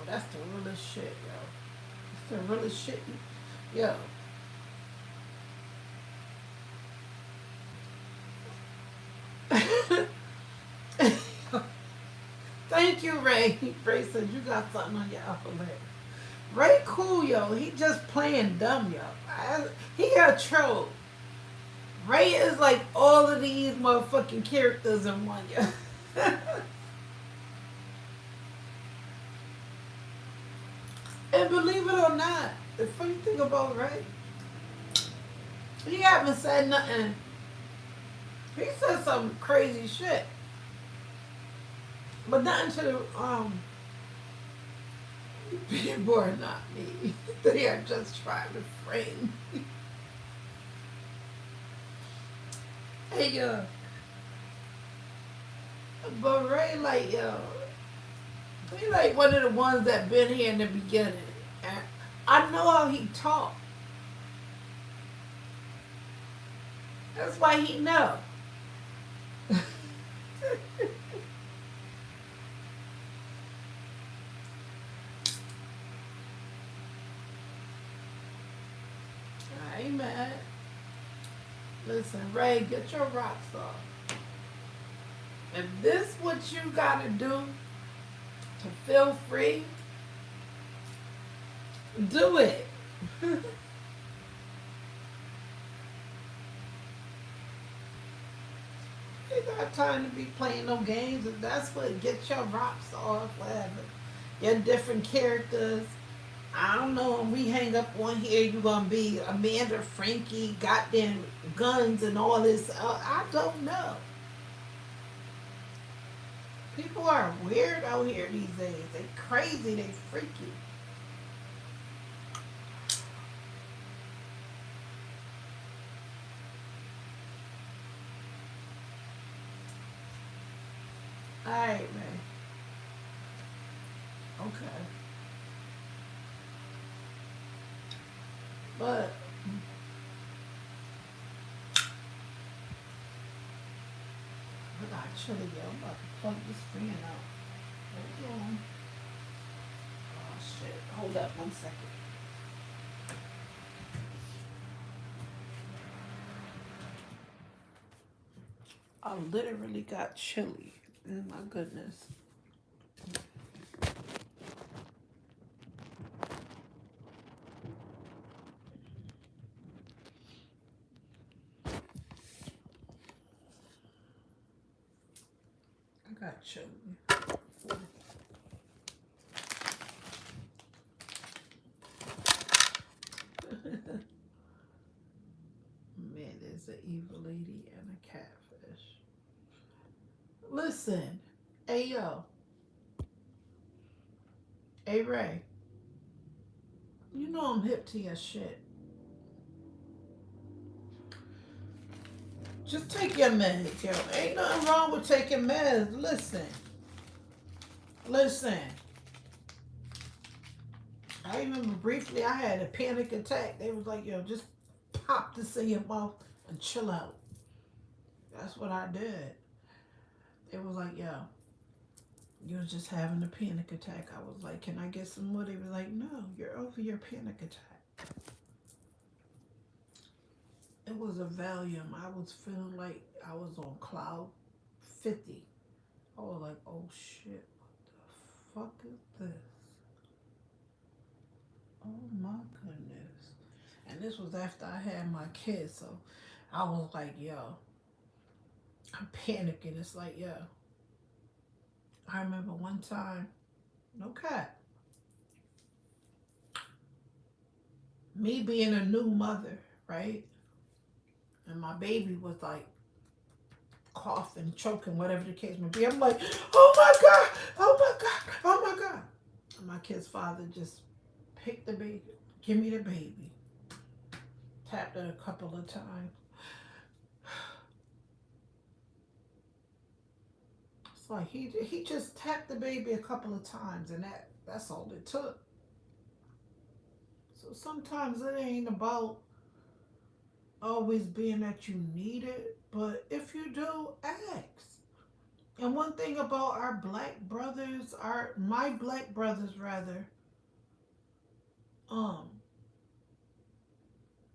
that's the realest shit, yo. That's the realest shit. Yo. Thank you, Ray. Ray said you got something on your upper lip. Ray cool, yo. He just playing dumb, yo. He a troll. Ray is like all of these motherfucking characters in one, yo. And believe it or not, the funny thing about Ray, he haven't said nothing. He said some crazy shit. But nothing to people are not me. They are just trying to frame me. Hey, yo. But Ray, like, yo, he like one of the ones that been here in the beginning. And I know how he talk. That's why he know. I ain't mad. Listen, Ray, get your rocks off. If this what you gotta do to feel free, do it. You got time to be playing no games. If that's what, get your rocks off, whatever. Your different characters. I don't know, when we hang up on here, you're going to be Amanda, Frankie, goddamn guns and all this. I don't know. People are weird out here these days. They crazy, they freaky. Alright, man. Okay. But chili, yo. I'm about to plug this fan out. Hold on. Oh, shit. Hold up 1 second. I literally got chili. Oh, my goodness. I got chili. Man, there's an evil lady and a catfish. Listen. Hey, yo. Hey, Ray. You know I'm hip to your shit. Just take your meds, yo. Ain't nothing wrong with taking meds. Listen. Listen. I remember briefly I had a panic attack. They was like, yo, just pop this in your mouth and chill out. That's what I did. It was like, yo, you was just having a panic attack. I was like, can I get some more? They were like, no, you're over your panic attack. It was a Valium. I was feeling like I was on cloud 50. I was like, oh shit, what the fuck is this? Oh my goodness. And this was after I had my kids, so I was like, yo, I'm panicking. It's like, yo, I remember one time, no cat, me being a new mother, right? And my baby was like coughing, choking, whatever the case may be. I'm like, oh my God, oh my God, oh my God. And my kid's father just picked the baby, give me the baby, tapped it a couple of times. It's like he just tapped the baby a couple of times, and that's all it took. So sometimes it ain't about always being that you need it, but if you do, ask. And one thing about our black brothers, my black brothers rather, um,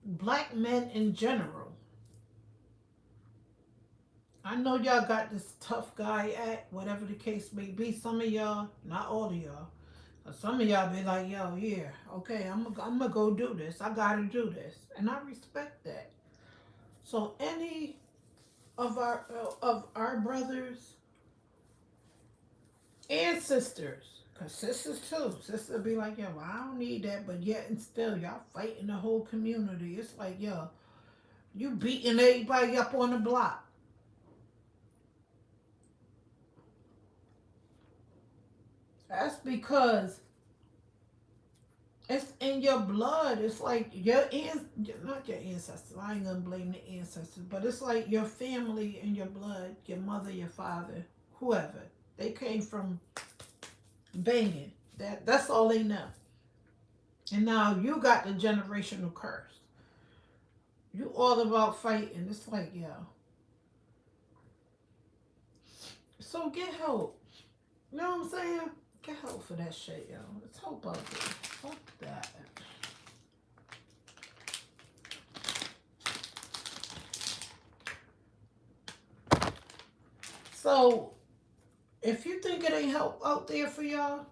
black men in general. I know y'all got this tough guy act, whatever the case may be. Some of y'all, not all of y'all, but some of y'all be like, yo, yeah, okay, I'm gonna go do this. I gotta do this, and I respect that. So any of our brothers and sisters, cause sisters too, sisters be like, yo, well, I don't need that, but yet and still y'all fighting the whole community. It's like, yo, you beating everybody up on the block. That's because it's in your blood. It's like not your ancestors. I ain't gonna blame the ancestors, but it's like your family and your blood, your mother, your father, whoever. They came from banging. That's all they know. And now you got the generational curse. You all about fighting. It's like, yo. So get help. You know what I'm saying? Get help for that shit, yo. Let's help out there. Fuck that. So, if you think it ain't help out there for y'all,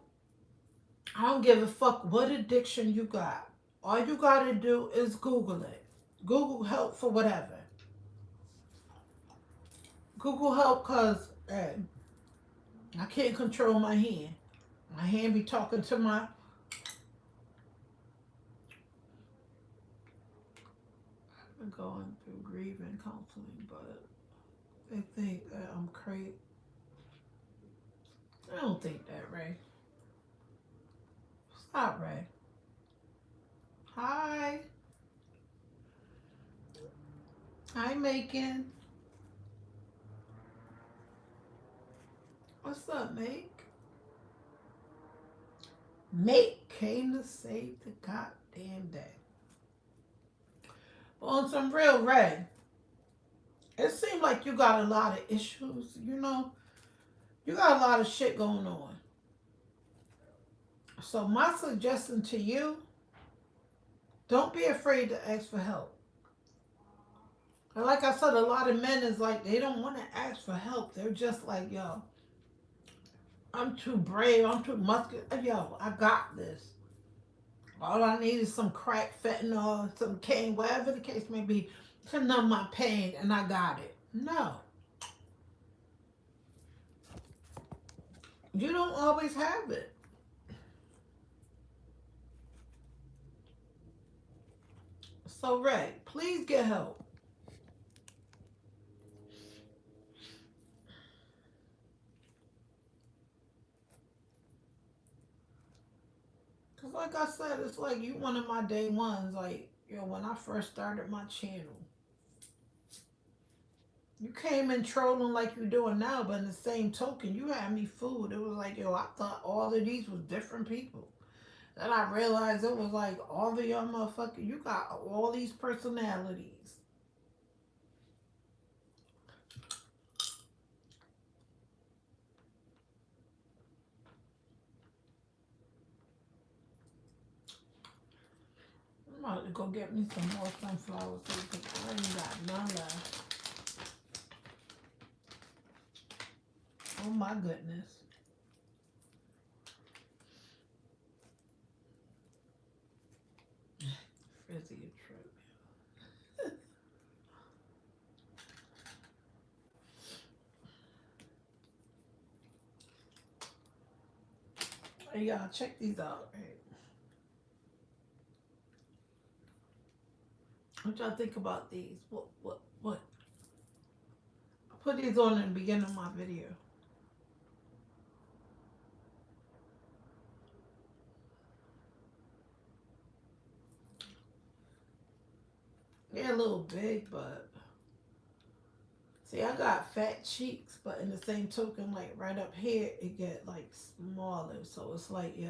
I don't give a fuck what addiction you got. All you gotta do is Google it. Google help for whatever. Google help cause I can't control my hand. My hand be talking to my. I've been going through grieving counseling, but they think that I'm crazy. I don't think that, Ray. Stop, Ray. Hi. Hi, Macon. What's up, Make? Make came to save the goddamn day. But on some real, Ray, It seems like you got a lot of issues, you know. You got a lot of shit going on. So my suggestion to you, don't be afraid to ask for help. And like I said, a lot of men is like they don't want to ask for help. They're just like, yo, I'm too brave, I'm too muscular. Yo, I got this. All I need is some crack, fentanyl, some cane, whatever the case may be, to numb my pain, and I got it. No, you don't always have it. So, Ray, please get help. Because, like I said, it's like you one of my day ones. Like, yo, when I first started my channel, you came in trolling like you're doing now, but in the same token, you had me fooled. It was like, yo, I thought all of these was different people. Then I realized it was like all of y'all motherfuckers, you got all these personalities. I'm about to go get me some more sunflower seeds because I ain't got none left. Oh my goodness. Frizzy trip. Hey y'all, check these out. Hey, what y'all think about these? What? I put these on in the beginning of my video. They're a little big, but see, I got fat cheeks, but in the same token, like right up here, it get like smaller. So it's like, yeah.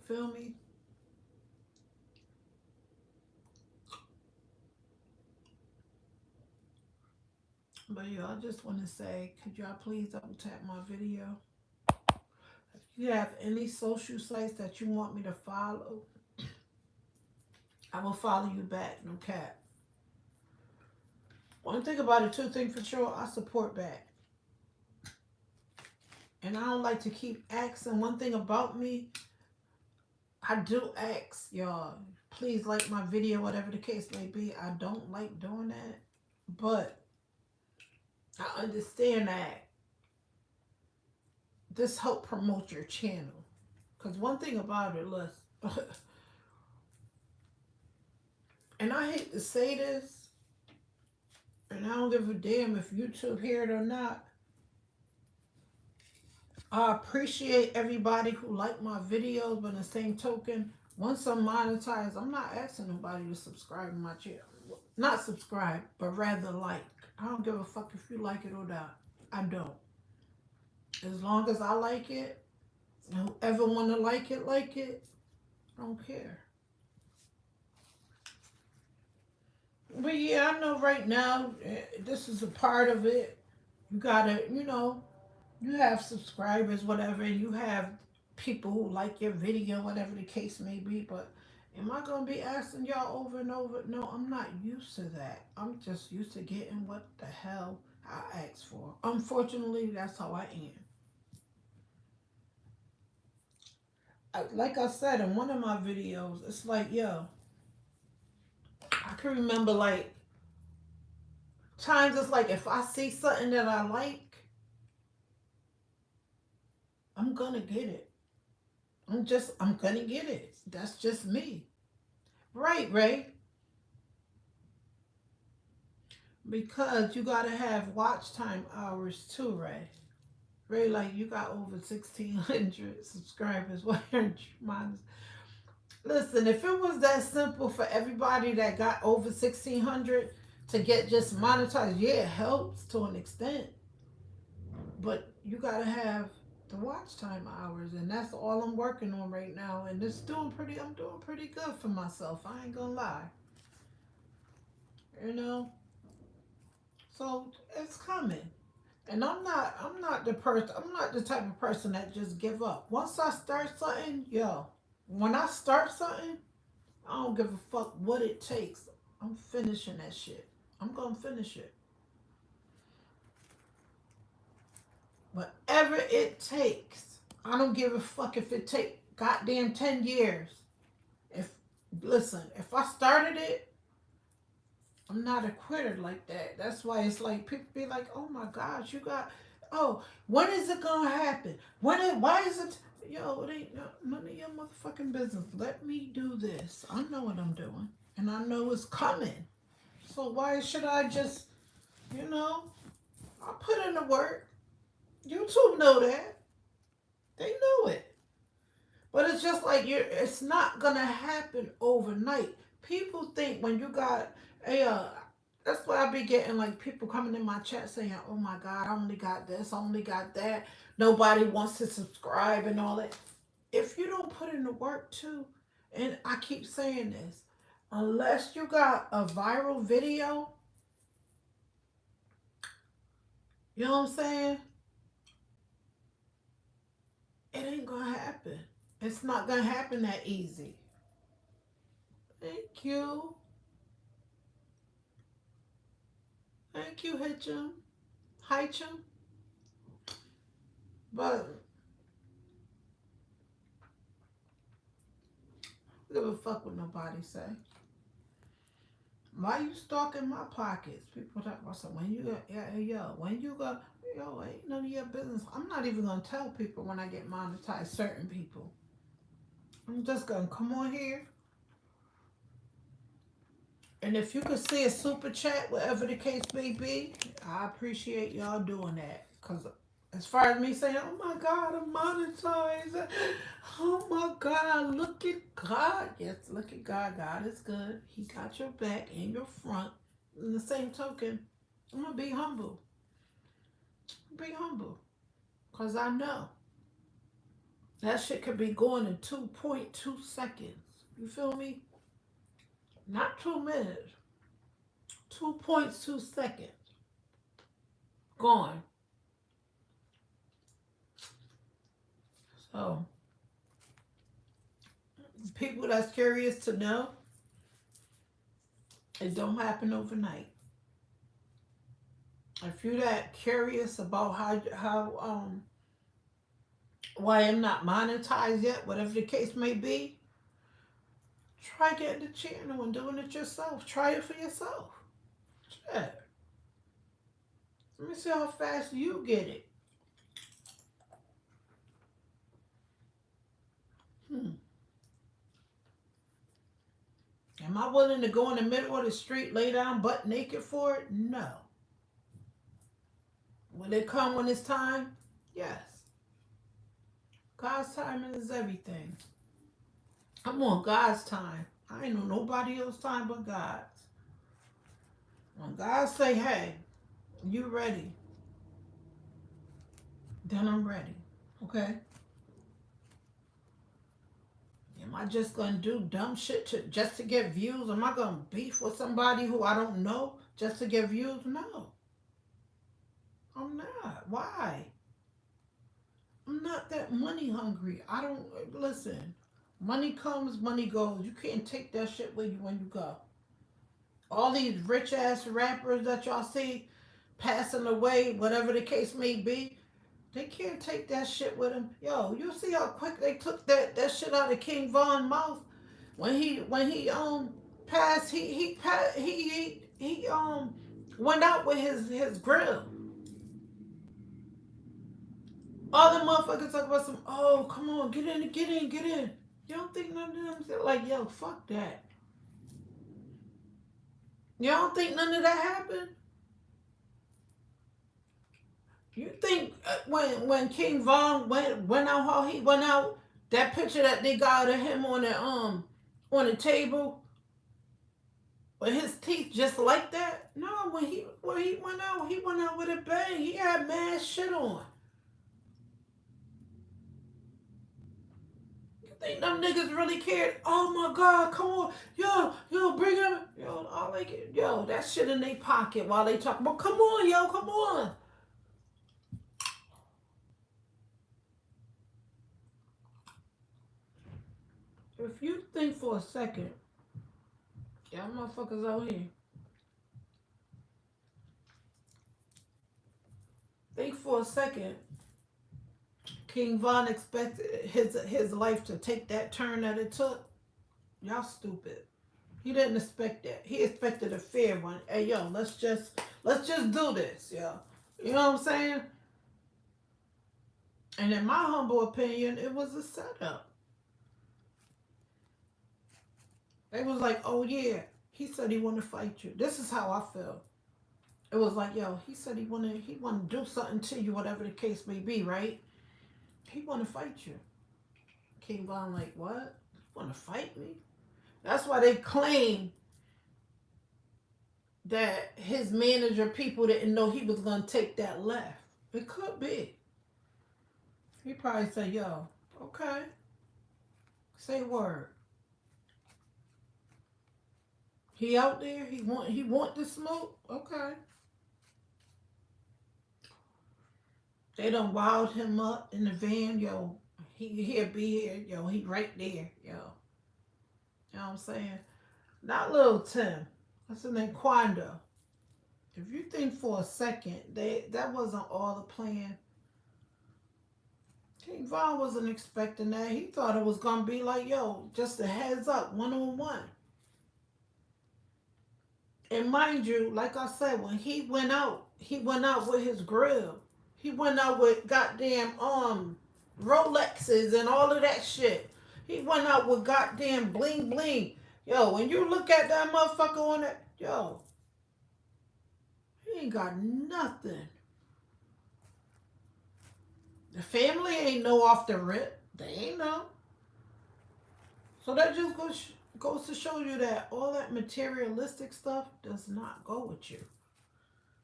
Feel me? But yeah, I just want to say, could y'all please double tap my video? If you have any social sites that you want me to follow, I will follow you back, no cap. One thing about it, two things for sure, I support back. And I don't like to keep asking. One thing about me, I do ask, y'all. Please like my video, whatever the case may be. I don't like doing that. But I understand that this help promote your channel. Because one thing about it, listen, and I hate to say this, and I don't give a damn if YouTube hear it or not. I appreciate everybody who like my videos, but in the same token, once I'm monetized, I'm not asking nobody to subscribe to my channel. Not subscribe, but rather like. I don't give a fuck if you like it or not. I don't. As long as I like it, whoever want to like it, I don't care. But yeah, I know right now, this is a part of it. You gotta, you have subscribers, whatever, and you have people who like your video, whatever the case may be. But am I gonna be asking y'all over and over? No, I'm not used to that. I'm just used to getting what the hell I asked for. Unfortunately, that's how I am. Like I said in one of my videos, it's like, yo, I can remember like times it's like if I see something that I like, I'm gonna get it. I'm gonna get it. That's just me. Right, Ray? Because you gotta have watch time hours too, Ray. Ray, like you got over 1,600 subscribers. Why aren't you minus? Listen, if it was that simple for everybody that got over 1,600 to get just monetized, yeah, it helps to an extent. But you gotta have the watch time hours, and that's all I'm working on right now. And it's doing pretty. I'm doing pretty good for myself. I ain't gonna lie. You know, so it's coming. And I'm not the person. I'm not the type of person that just give up. Once I start something, yo, when I start something, I don't give a fuck what it takes. I'm finishing that shit. I'm gonna finish it. Whatever it takes. I don't give a fuck if it take goddamn 10 years. If listen, if I started it, I'm not a quitter like that. That's why it's like people be like, "Oh my gosh, you got oh, when is it gonna happen? Why is it yo, it ain't none of your motherfucking business. Let me do this. I know what I'm doing. And I know it's coming. So why should I just, you know, I put in the work. YouTube know that. They know it. But it's just like it's not gonna happen overnight. People think when you got a that's why I be getting like people coming in my chat saying, "Oh my God, I only got this, I only got that. Nobody wants to subscribe and all that." If you don't put in the work too, and I keep saying this, unless you got a viral video, you know what I'm saying? It ain't gonna happen. It's not gonna happen that easy. Thank you. Thank you, Hitchum. Hitchum. But I don't give a fuck what nobody say. Why you stalking my pockets? People talk about something. When you go, yo, when you go, yo, ain't none of your business. I'm not even gonna tell people when I get monetized. Certain people. I'm just gonna come on here, and if you could see a super chat, whatever the case may be, I appreciate y'all doing that. Cause as far as me saying, "Oh my God, I'm monetized," oh my God, look at God. Yes, look at God. God is good. He got your back and your front. In the same token, I'm gonna be humble. Be humble, cause I know that shit could be going in 2.2 seconds. You feel me? Not 2 minutes. 2.2 seconds. Gone. So, people that's curious to know, it don't happen overnight. If you're that curious about how why I'm not monetized yet, whatever the case may be, try getting the channel and doing it yourself. Try it for yourself. Shit. Let me see how fast you get it. Hmm. Am I willing to go in the middle of the street, lay down butt naked for it? No. Will it come when it's time? Yes. God's timing is everything. I'm on God's time. I ain't on nobody else's time but God's. When God say, "Hey, you ready?" Then I'm ready. Okay? Am I just gonna do dumb shit just to get views? Am I gonna beef with somebody who I don't know just to get views? No. I'm not. Why? I'm not that money hungry. I don't listen. Money comes, money goes. You can't take that shit with you when you go. All these rich ass rappers that y'all see passing away, whatever the case may be, they can't take that shit with them. Yo, you see how quick they took that shit out of King Von's mouth when he passed. He went out with his grill. All the motherfuckers talk about some. Oh, come on, get in, get in, get in. You don't think none of them? They're like, yo, fuck that. You don't think none of that happened? You think when King Von went out how he went out, that picture that they got of him on the table with his teeth just like that? No, when he went out with a bang. He had mad shit on. think them niggas really cared? Oh my God, come on, yo, bring him, yo, all they get, yo, that shit in their pocket while they talk about, come on, yo, come on. If you think for a second, y'all motherfuckers out here, think for a second, King Von expected his life to take that turn that it took. Y'all stupid. He didn't expect that. He expected a fair one. Hey yo, let's just do this, yo. You know what I'm saying? And in my humble opinion, it was a setup. They was like, oh yeah, he said he wanted to fight you. This is how I feel. It was like, yo, he said he wanted to do something to you, whatever the case may be, right? He want to fight you. King Von like, what? You want to fight me? That's why they claim that his manager people didn't know he was going to take that left. It could be. He probably said, yo, okay, say word. He out there, he want the smoke? Okay. They done wild him up in the van, yo. He here, be here, yo. He right there, yo. You know what I'm saying? Not little Tim. That's his name, Quando. If you think for a second that wasn't all the plan, King Von wasn't expecting that. He thought it was gonna be like, yo, just a heads up, 1-on-1. And mind you, like I said, when he went out with his grill. He went out with goddamn Rolexes and all of that shit. He went out with goddamn bling bling. Yo, when you look at that motherfucker on that, yo, he ain't got nothing. The family ain't know off the rip. They ain't know. So that just goes to show you that all that materialistic stuff does not go with you.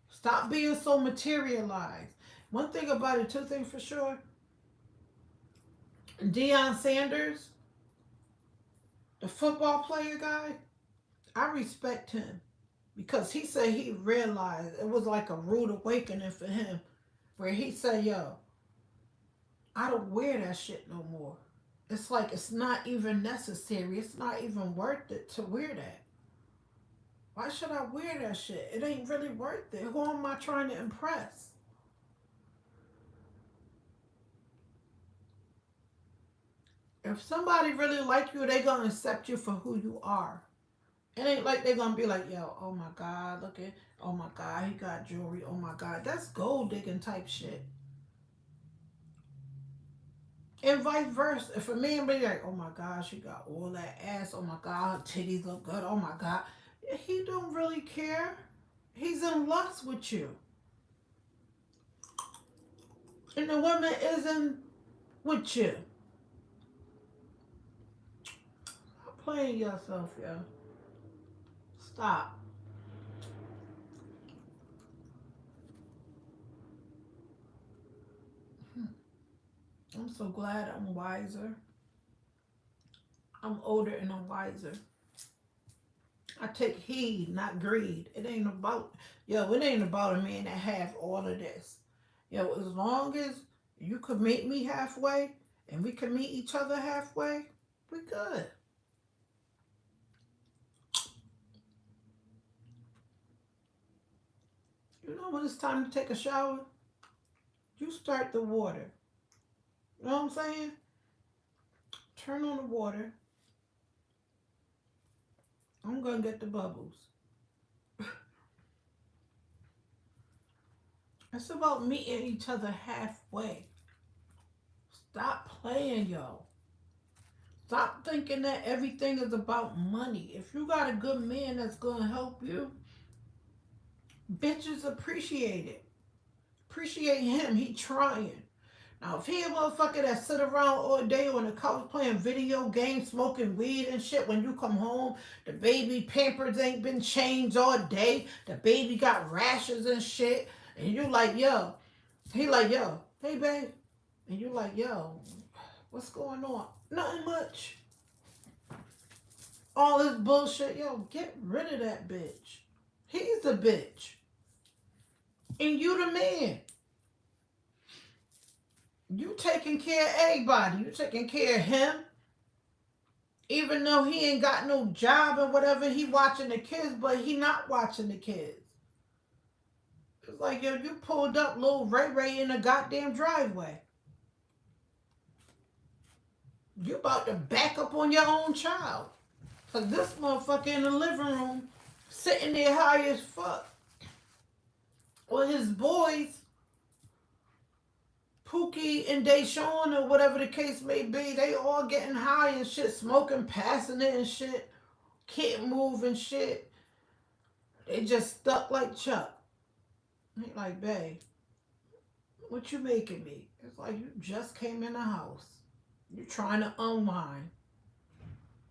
Stop being so materialized. One thing about it, two things for sure. Deion Sanders, the football player guy, I respect him because he said he realized it was like a rude awakening for him where he said, yo, I don't wear that shit no more. It's like it's not even necessary. It's not even worth it to wear that. Why should I wear that shit? It ain't really worth it. Who am I trying to impress? If somebody really like you, they gonna accept you for who you are. It ain't like they gonna be like, yo, oh my God, look at, oh my God, he got jewelry. Oh my God, that's gold digging type shit. And vice versa. If a man be like, oh my God, she got all that ass. Oh my God, her titties look good. Oh my God, he don't really care. He's in lust with you, and the woman isn't with you. Stop playing yourself, yo. Stop. I'm so glad I'm wiser. I'm older and I'm wiser. I take heed, not greed. It ain't about, yo, it ain't about a man that have all of this. Yo, as long as you could meet me halfway and we can meet each other halfway, we good. You know when it's time to take a shower? You start the water. You know what I'm saying? Turn on the water. I'm gonna get the bubbles. It's about meeting each other halfway. Stop playing, yo. Stop thinking that everything is about money. If you got a good man that's gonna help you, bitches appreciate it. Appreciate him. He trying. Now, if he a motherfucker that sit around all day on the couch playing video games, smoking weed and shit, when you come home, the baby pampers ain't been changed all day, the baby got rashes and shit, and you like, yo, he like, yo, hey, babe, and you like, yo, What's going on? Nothing much. All this bullshit. Yo, get rid of that bitch. He's the bitch. And you the man. You taking care of everybody. You taking care of him. Even though he ain't got no job or whatever, he watching the kids, but he not watching the kids. It's like, yo, you pulled up little Ray Ray in the goddamn driveway. You about to back up on your own child. Cause this motherfucker in the living room, sitting there high as fuck. With his boys, Pookie and Deshaun or whatever the case may be, they all getting high and shit, smoking, passing it and shit. Can't move and shit. They just stuck like Chuck. He like, babe, what you making me? It's like you just came in the house. You trying to unwind.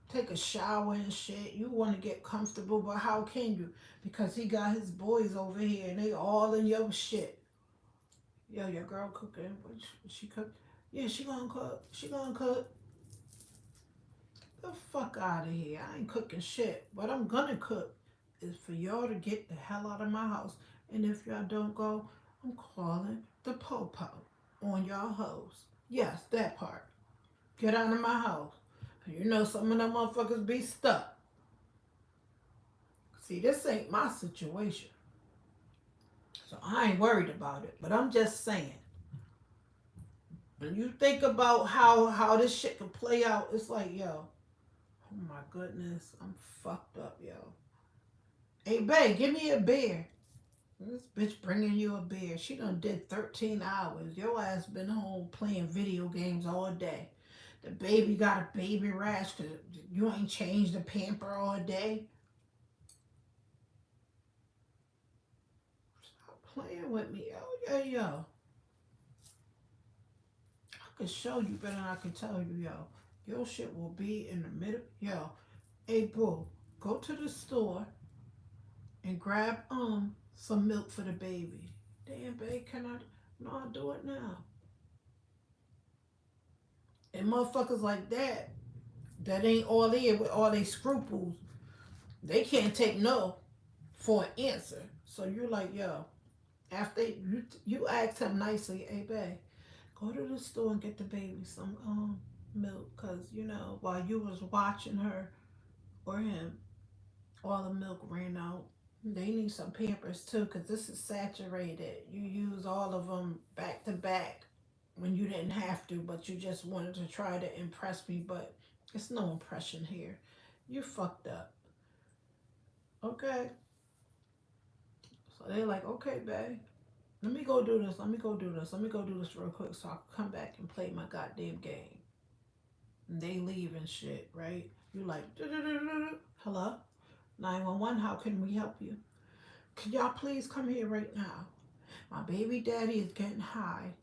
Take a shower and shit. You want to get comfortable, but how can you? Because he got his boys over here and they all in your shit. Yo, your girl cooking. What she cook? Yeah, she gonna cook. She gonna cook. The fuck out of here. I ain't cooking shit. What I'm gonna cook is for y'all to get the hell out of my house. And if y'all don't go, I'm calling the po-po on y'all hoes. Yes, that part. Get out of my house. You know some of them motherfuckers be stuck. See, this ain't my situation. So I ain't worried about it. But I'm just saying. When you think about how this shit can play out, it's like, yo, oh my goodness, I'm fucked up, yo. Hey, babe, give me a beer. This bitch bringing you a beer. She done did 13 hours. Your ass been home playing video games all day. The baby got a baby rash because you ain't changed the pamper all day. Stop playing with me, yo, yo, yo. I can show you better than I can tell you, yo. Your shit will be in the middle. Yo, hey, boo, go to the store and grab some milk for the baby. Damn, babe, can I? No, I'll do it now. And motherfuckers like that ain't all there with all they scruples, they can't take no for an answer. So you're like, yo, after you ask him nicely, hey, babe, go to the store and get the baby some milk, cause you know while you was watching her or him, all the milk ran out. They need some Pampers too, cause this is saturated. You use all of them back to back when you didn't have to, but you just wanted to try to impress me. But it's no impression here. You fucked up. Okay. So they like, okay, babe. Let me go do this. Let me go do this. Let me go do this real quick so I can come back and play my goddamn game. And they leave and shit, right? You like, hello? 911, how can we help you? Can y'all please come here right now? My baby daddy is getting high.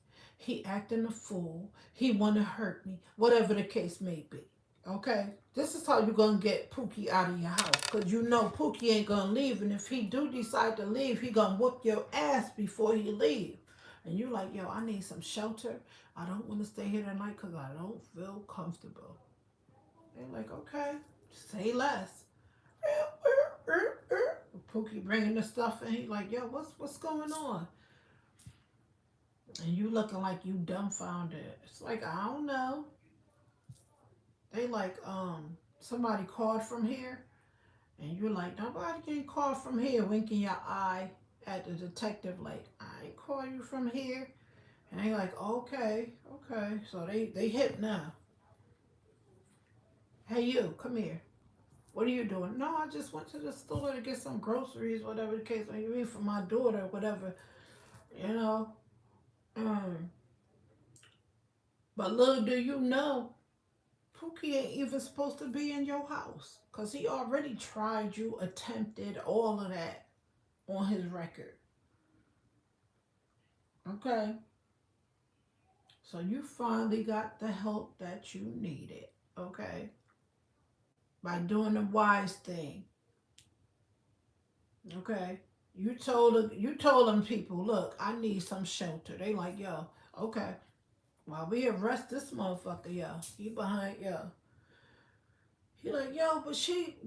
He acting a fool. He want to hurt me. Whatever the case may be. Okay? This is how you're going to get Pookie out of your house. Because you know Pookie ain't going to leave. And if he do decide to leave, he going to whoop your ass before he leave. And you're like, yo, I need some shelter. I don't want to stay here tonight because I don't feel comfortable. They're like, okay, say less. Pookie bringing the stuff and he like, yo, what's going on? And you looking like you dumbfounded. It's like, I don't know. They like, somebody called from here. And you're like, nobody can call from here, winking your eye at the detective like, I ain't call you from here. And they like, okay, okay. So they hit now. Hey, you, come here. What are you doing? No, I just went to the store to get some groceries, whatever the case may be, for my daughter, whatever, you know. Um, but little do you know, Pookie ain't even supposed to be in your house. Because he already tried you, attempted all of that on his record. Okay? So you finally got the help that you needed. Okay? By doing the wise thing. Okay? You told them people, look, I need some shelter. They like, yo, okay. While we arrest this motherfucker, yo. He behind, yo. He like, yo, but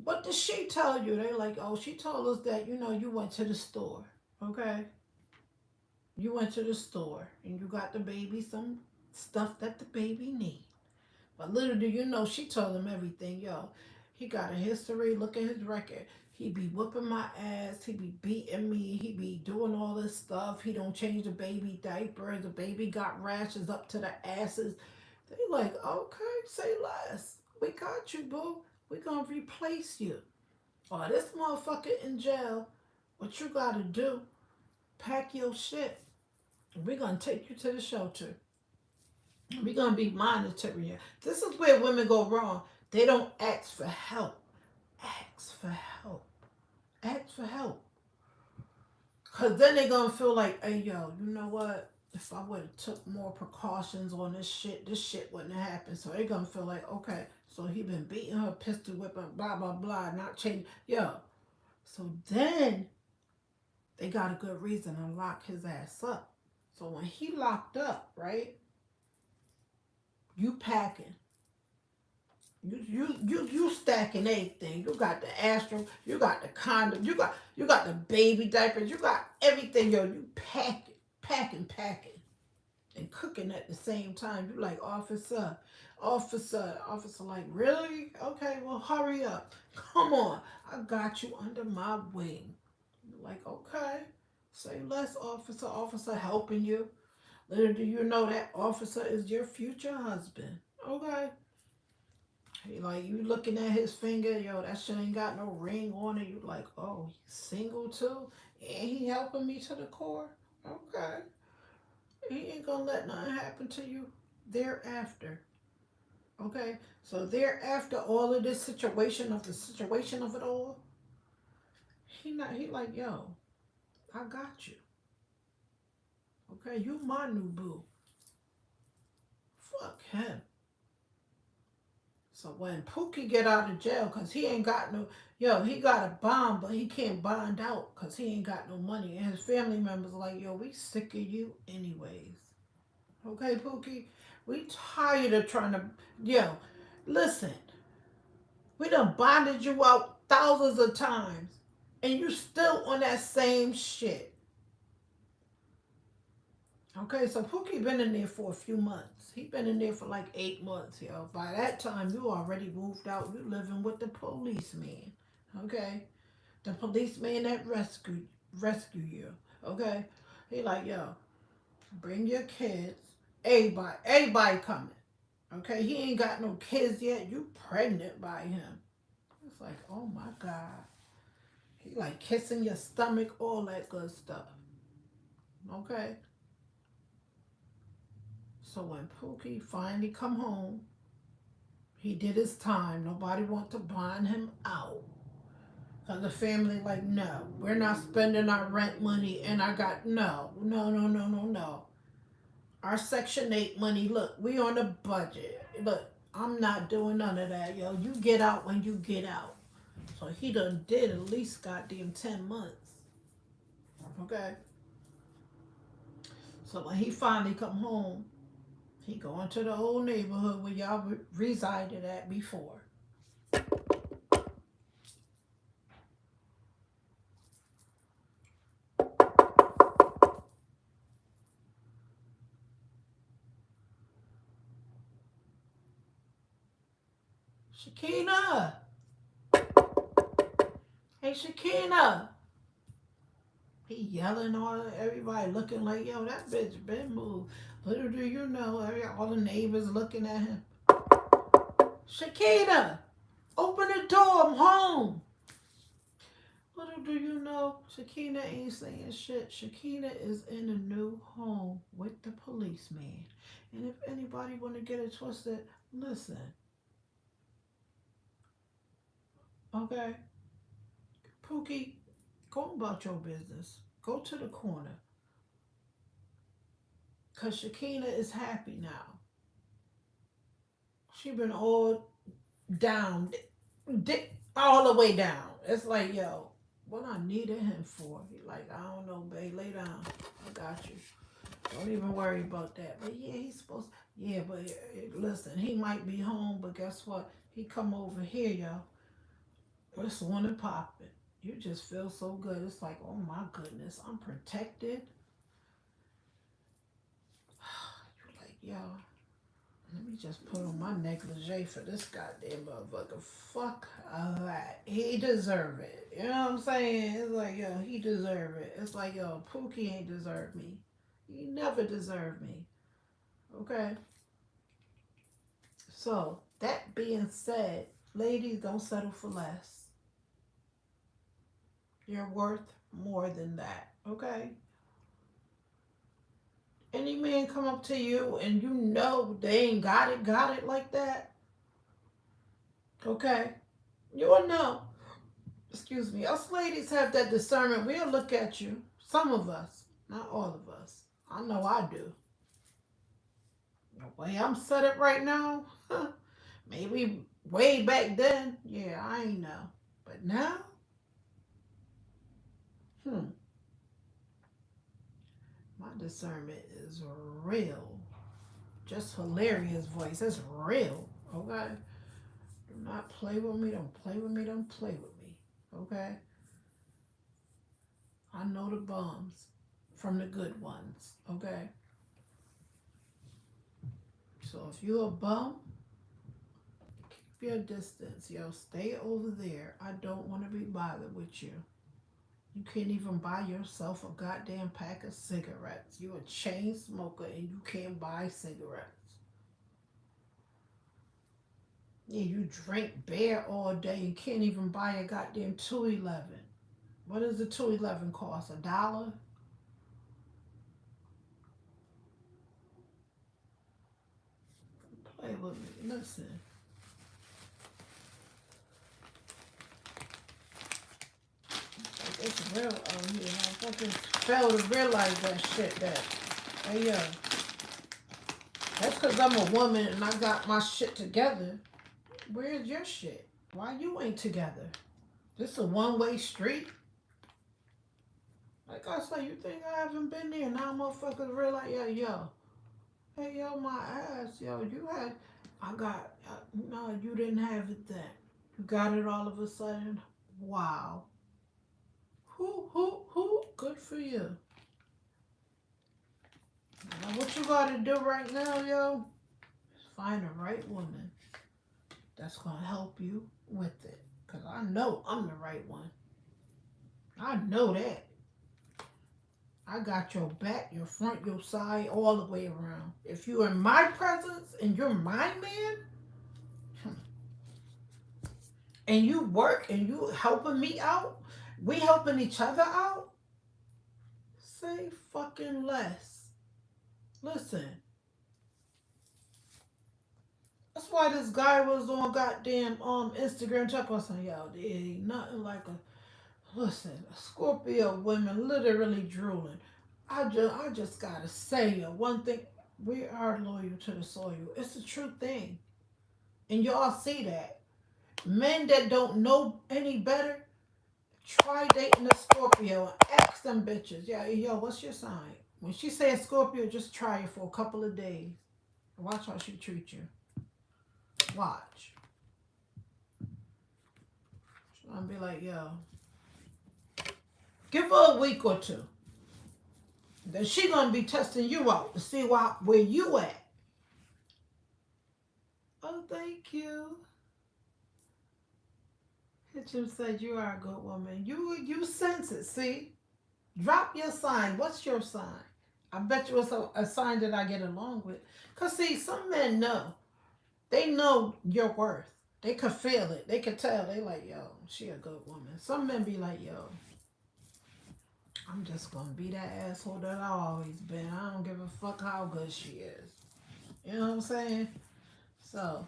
what did she tell you? They like, oh, she told us that, you went to the store. Okay? You went to the store and you got the baby some stuff that the baby need. But little do you know, she told him everything, yo. He got a history. Look at his record. He be whooping my ass. He be beating me. He be doing all this stuff. He don't change the baby diaper. The baby got rashes up to the asses. They like, okay, say less. We got you, boo. We gonna replace you. Oh, this motherfucker in jail. What you gotta do? Pack your shit. We gonna take you to the shelter. We're gonna be monitoring you. This is where women go wrong. They don't ask for help. Ask for help. Ask for help. Cause then they gonna feel like, hey yo, you know what? If I would have took more precautions on this shit wouldn't have happened. So they gonna feel like, okay, so he been beating her, pistol whipping, blah blah blah, not changing. Yo. So then they got a good reason to lock his ass up. So when he locked up, right? You packing. You stacking everything. You got the Astro, you got the condom, you got the baby diapers, you got everything, yo. You packing, and cooking at the same time. You like, officer, like, really? Okay, well, hurry up. Come on, I got you under my wing. You're like, okay, say less, officer helping you. Little do you know that officer is your future husband. Okay. He like, you looking at his finger, yo, that shit ain't got no ring on it. You like, oh, he's single too? And he helping me to the core? Okay. He ain't gonna let nothing happen to you thereafter. Okay? So thereafter all of this situation of it all, he like, yo, I got you. Okay, you my new boo. Fuck him. So when Pookie get out of jail, because he ain't got no, yo, he got a bond, but he can't bond out because he ain't got no money. And his family members like, yo, we sick of you anyways. Okay, Pookie? We tired of trying to, yo, listen, we done bonded you out thousands of times, and you still on that same shit. Okay, so Pookie been in there for a few months. He been in there for like 8 months, yo. By that time, you already moved out. You living with the policeman. Okay? The policeman that rescue you. Okay? He like, yo, bring your kids. Everybody coming. Okay? He ain't got no kids yet. You pregnant by him. It's like, oh my God. He like kissing your stomach, all that good stuff. Okay? So when Pookie finally come home, he did his time. Nobody want to bond him out. Cause the family like, no, we're not spending our rent money and I got, no. Our Section 8 money, look, we on a budget. Look, I'm not doing none of that, yo. You get out when you get out. So he done did at least goddamn 10 months. Okay? So when he finally come home, he going to the old neighborhood where y'all resided at before. Shakina! Hey, Shakina! He yelling all everybody looking like, yo, that bitch been moved. Little do you know, all the neighbors looking at him. Shakina! Open the door, I'm home. Little do you know, Shakina ain't saying shit. Shakina is in a new home with the policeman. And if anybody want to get it twisted, listen. Okay? Pookie, go about your business. Go to the corner. Because Shakina is happy now. She been all down, all the way down. It's like, yo, what I needed him for. He like, I don't know, babe, lay down. I got you. Don't even worry about that. But yeah, he's supposed to, Yeah, but listen, he might be home, but guess what? He come over here, yo. It's on and popping. You just feel so good. It's like, oh my goodness, I'm protected. You're like, yo, let me just put on my negligee for this goddamn motherfucker. Fuck that. He deserve it. You know what I'm saying? It's like, yo, he deserve it. It's like, yo, Pookie ain't deserve me. He never deserved me. Okay? So, that being said, ladies, don't settle for less. You're worth more than that. Okay? Any man come up to you and you know they ain't got it like that. Okay? You will know. Excuse me. Us ladies have that discernment. We'll look at you. Some of us. Not all of us. I know I do. The way I'm set up right now, maybe way back then, yeah, I ain't know. But now, hmm, my discernment is real. Just hilarious voice. It's real. Okay? Do not play with me. Don't play with me. Don't play with me. Okay? I know the bums from the good ones. Okay? So if you're a bum, keep your distance. Yo, stay over there. I don't want to be bothered with you. You can't even buy yourself a goddamn pack of cigarettes. You're a chain smoker and you can't buy cigarettes. Yeah, you drink beer all day and can't even buy a goddamn 211. What does the 211 cost? $1? Play with me. Listen. It's real out here. I fucking fail to realize that shit that, hey yo, that's because I'm a woman and I got my shit together. Where's your shit? Why you ain't together? This a one-way street? Like I say, you think I haven't been there? Now motherfuckers realize, yo, hey yo, my ass, yo, you had, I got, no, you didn't have it then. You got it all of a sudden. Wow. Who? Good for you. Now what you gotta do right now, yo, is find the right woman that's gonna help you with it. Cause I know I'm the right one. I know that. I got your back, your front, your side, all the way around. If you're in my presence and you're my man, and you work and you helping me out, we helping each other out, say fucking less. Listen, that's why this guy was on goddamn Instagram talking about something, yo, there ain't nothing like a, listen, Scorpio women literally drooling. I just gotta say, yo, one thing, we are loyal to the soil. It's a true thing. And y'all see that. Men that don't know any better, try dating a Scorpio and ask them bitches, yeah, yo, what's your sign? When she says Scorpio, just try it for a couple of days. Watch how she treat you. Watch. She's gonna be like, yo, give her a week or two. Then she gonna be testing you out to see where you at. Oh, thank you. Hitchum said you are a good woman. You sense it, see? Drop your sign. What's your sign? I bet you it's a sign that I get along with. Because, see, some men know. They know your worth. They could feel it. They could tell. They like, yo, she a good woman. Some men be like, yo, I'm just going to be that asshole that I always been. I don't give a fuck how good she is. You know what I'm saying? So,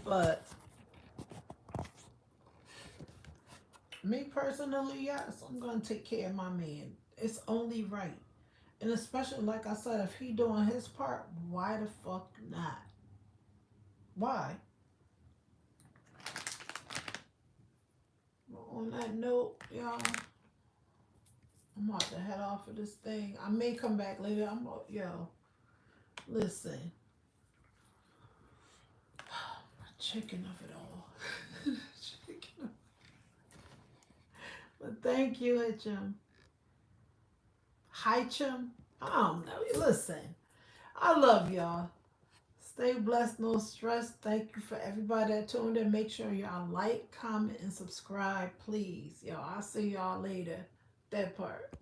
but me personally, yes, I'm going to take care of my man. It's only right. And especially, like I said, if he doing his part, why the fuck not? Why? On that note, y'all, I'm about to head off of this thing. I may come back later. Yo, listen. Chicken of it all. Chicken. But thank you, Hitchum. Hitchum. I don't know. Listen, I love y'all. Stay blessed, no stress. Thank you for everybody that tuned in. Make sure y'all like, comment, and subscribe, please. Y'all, I'll see y'all later. That part.